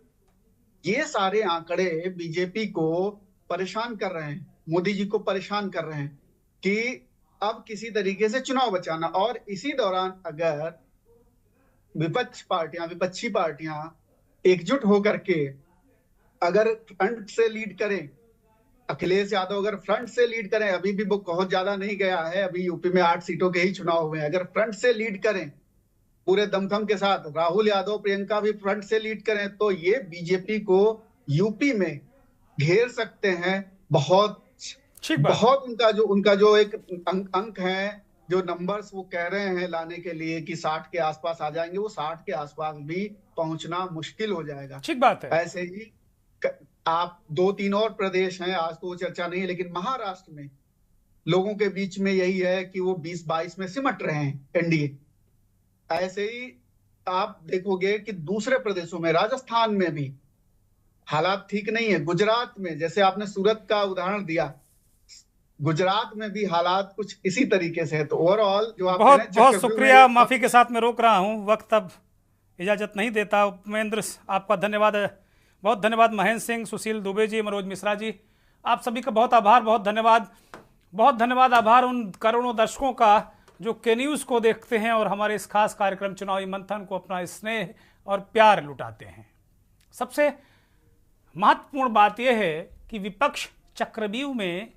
ये सारे आंकड़े बीजेपी को परेशान कर रहे हैं, मोदी जी को परेशान कर रहे हैं कि अब किसी तरीके से चुनाव बचाना। और इसी दौरान अगर विपक्षी पार्टियां एकजुट होकर के अगर फ्रंट से लीड करें, अखिलेश यादव अगर फ्रंट से लीड करें, अभी भी वो बहुत ज्यादा नहीं गया है, अभी यूपी में 8 सीटों के ही चुनाव हुए हैं। अगर फ्रंट से लीड करें पूरे दमखम के साथ, राहुल यादव प्रियंका भी फ्रंट से लीड करें, तो ये बीजेपी को यूपी में घेर सकते हैं। बहुत उनका जो एक अंक है, जो नंबर्स वो कह रहे हैं लाने के लिए कि 60 के आसपास आ जाएंगे, वो 60 के आसपास भी पहुंचना मुश्किल हो जाएगा। ठीक बात है। ऐसे ही आप 2-3 और प्रदेश हैं, आज तो चर्चा नहीं है, लेकिन महाराष्ट्र में लोगों के बीच में यही है कि वो 20-22 में सिमट रहे हैं एनडीए। ऐसे ही आप देखोगे कि दूसरे प्रदेशों में, राजस्थान में भी हालात ठीक नहीं है। गुजरात में, जैसे आपने सूरत का उदाहरण दिया, गुजरात में भी हालात कुछ इसी तरीके से है। तो ओवरऑल जो आप बहुत शुक्रिया, माफी के साथ मैं रोक रहा हूं, वक्त अब इजाजत नहीं देता। उपेंद्र, आपका धन्यवाद, बहुत धन्यवाद। महेंद्र सिंह, सुशील दुबे जी, मनोज मिश्रा जी, आप सभी का बहुत आभार, बहुत धन्यवाद। बहुत धन्यवाद, आभार उन करोड़ों दर्शकों का जो के न्यूज़ को देखते हैं और हमारे इस खास कार्यक्रम चुनावी मंथन को अपना स्नेह और प्यार लुटाते हैं। सबसे महत्वपूर्ण बात यह है कि विपक्ष चक्रव्यूह में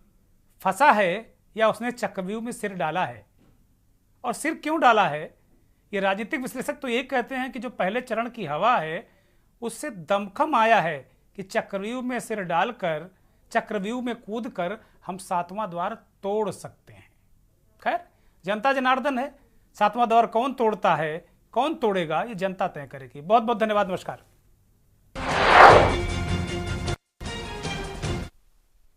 फंसा है या उसने चक्रव्यूह में सिर डाला है। और सिर क्यों डाला है, ये राजनीतिक विश्लेषक तो ये कहते हैं कि जो पहले चरण की हवा है उससे दमखम आया है कि चक्रव्यूह में सिर डालकर, चक्रव्यूह में कूदकर हम 7वां द्वार तोड़ सकते हैं। खैर, जनता जनार्दन है, 7वां द्वार कौन तोड़ता है, कौन तोड़ेगा, ये जनता तय करेगी। बहुत बहुत धन्यवाद, नमस्कार।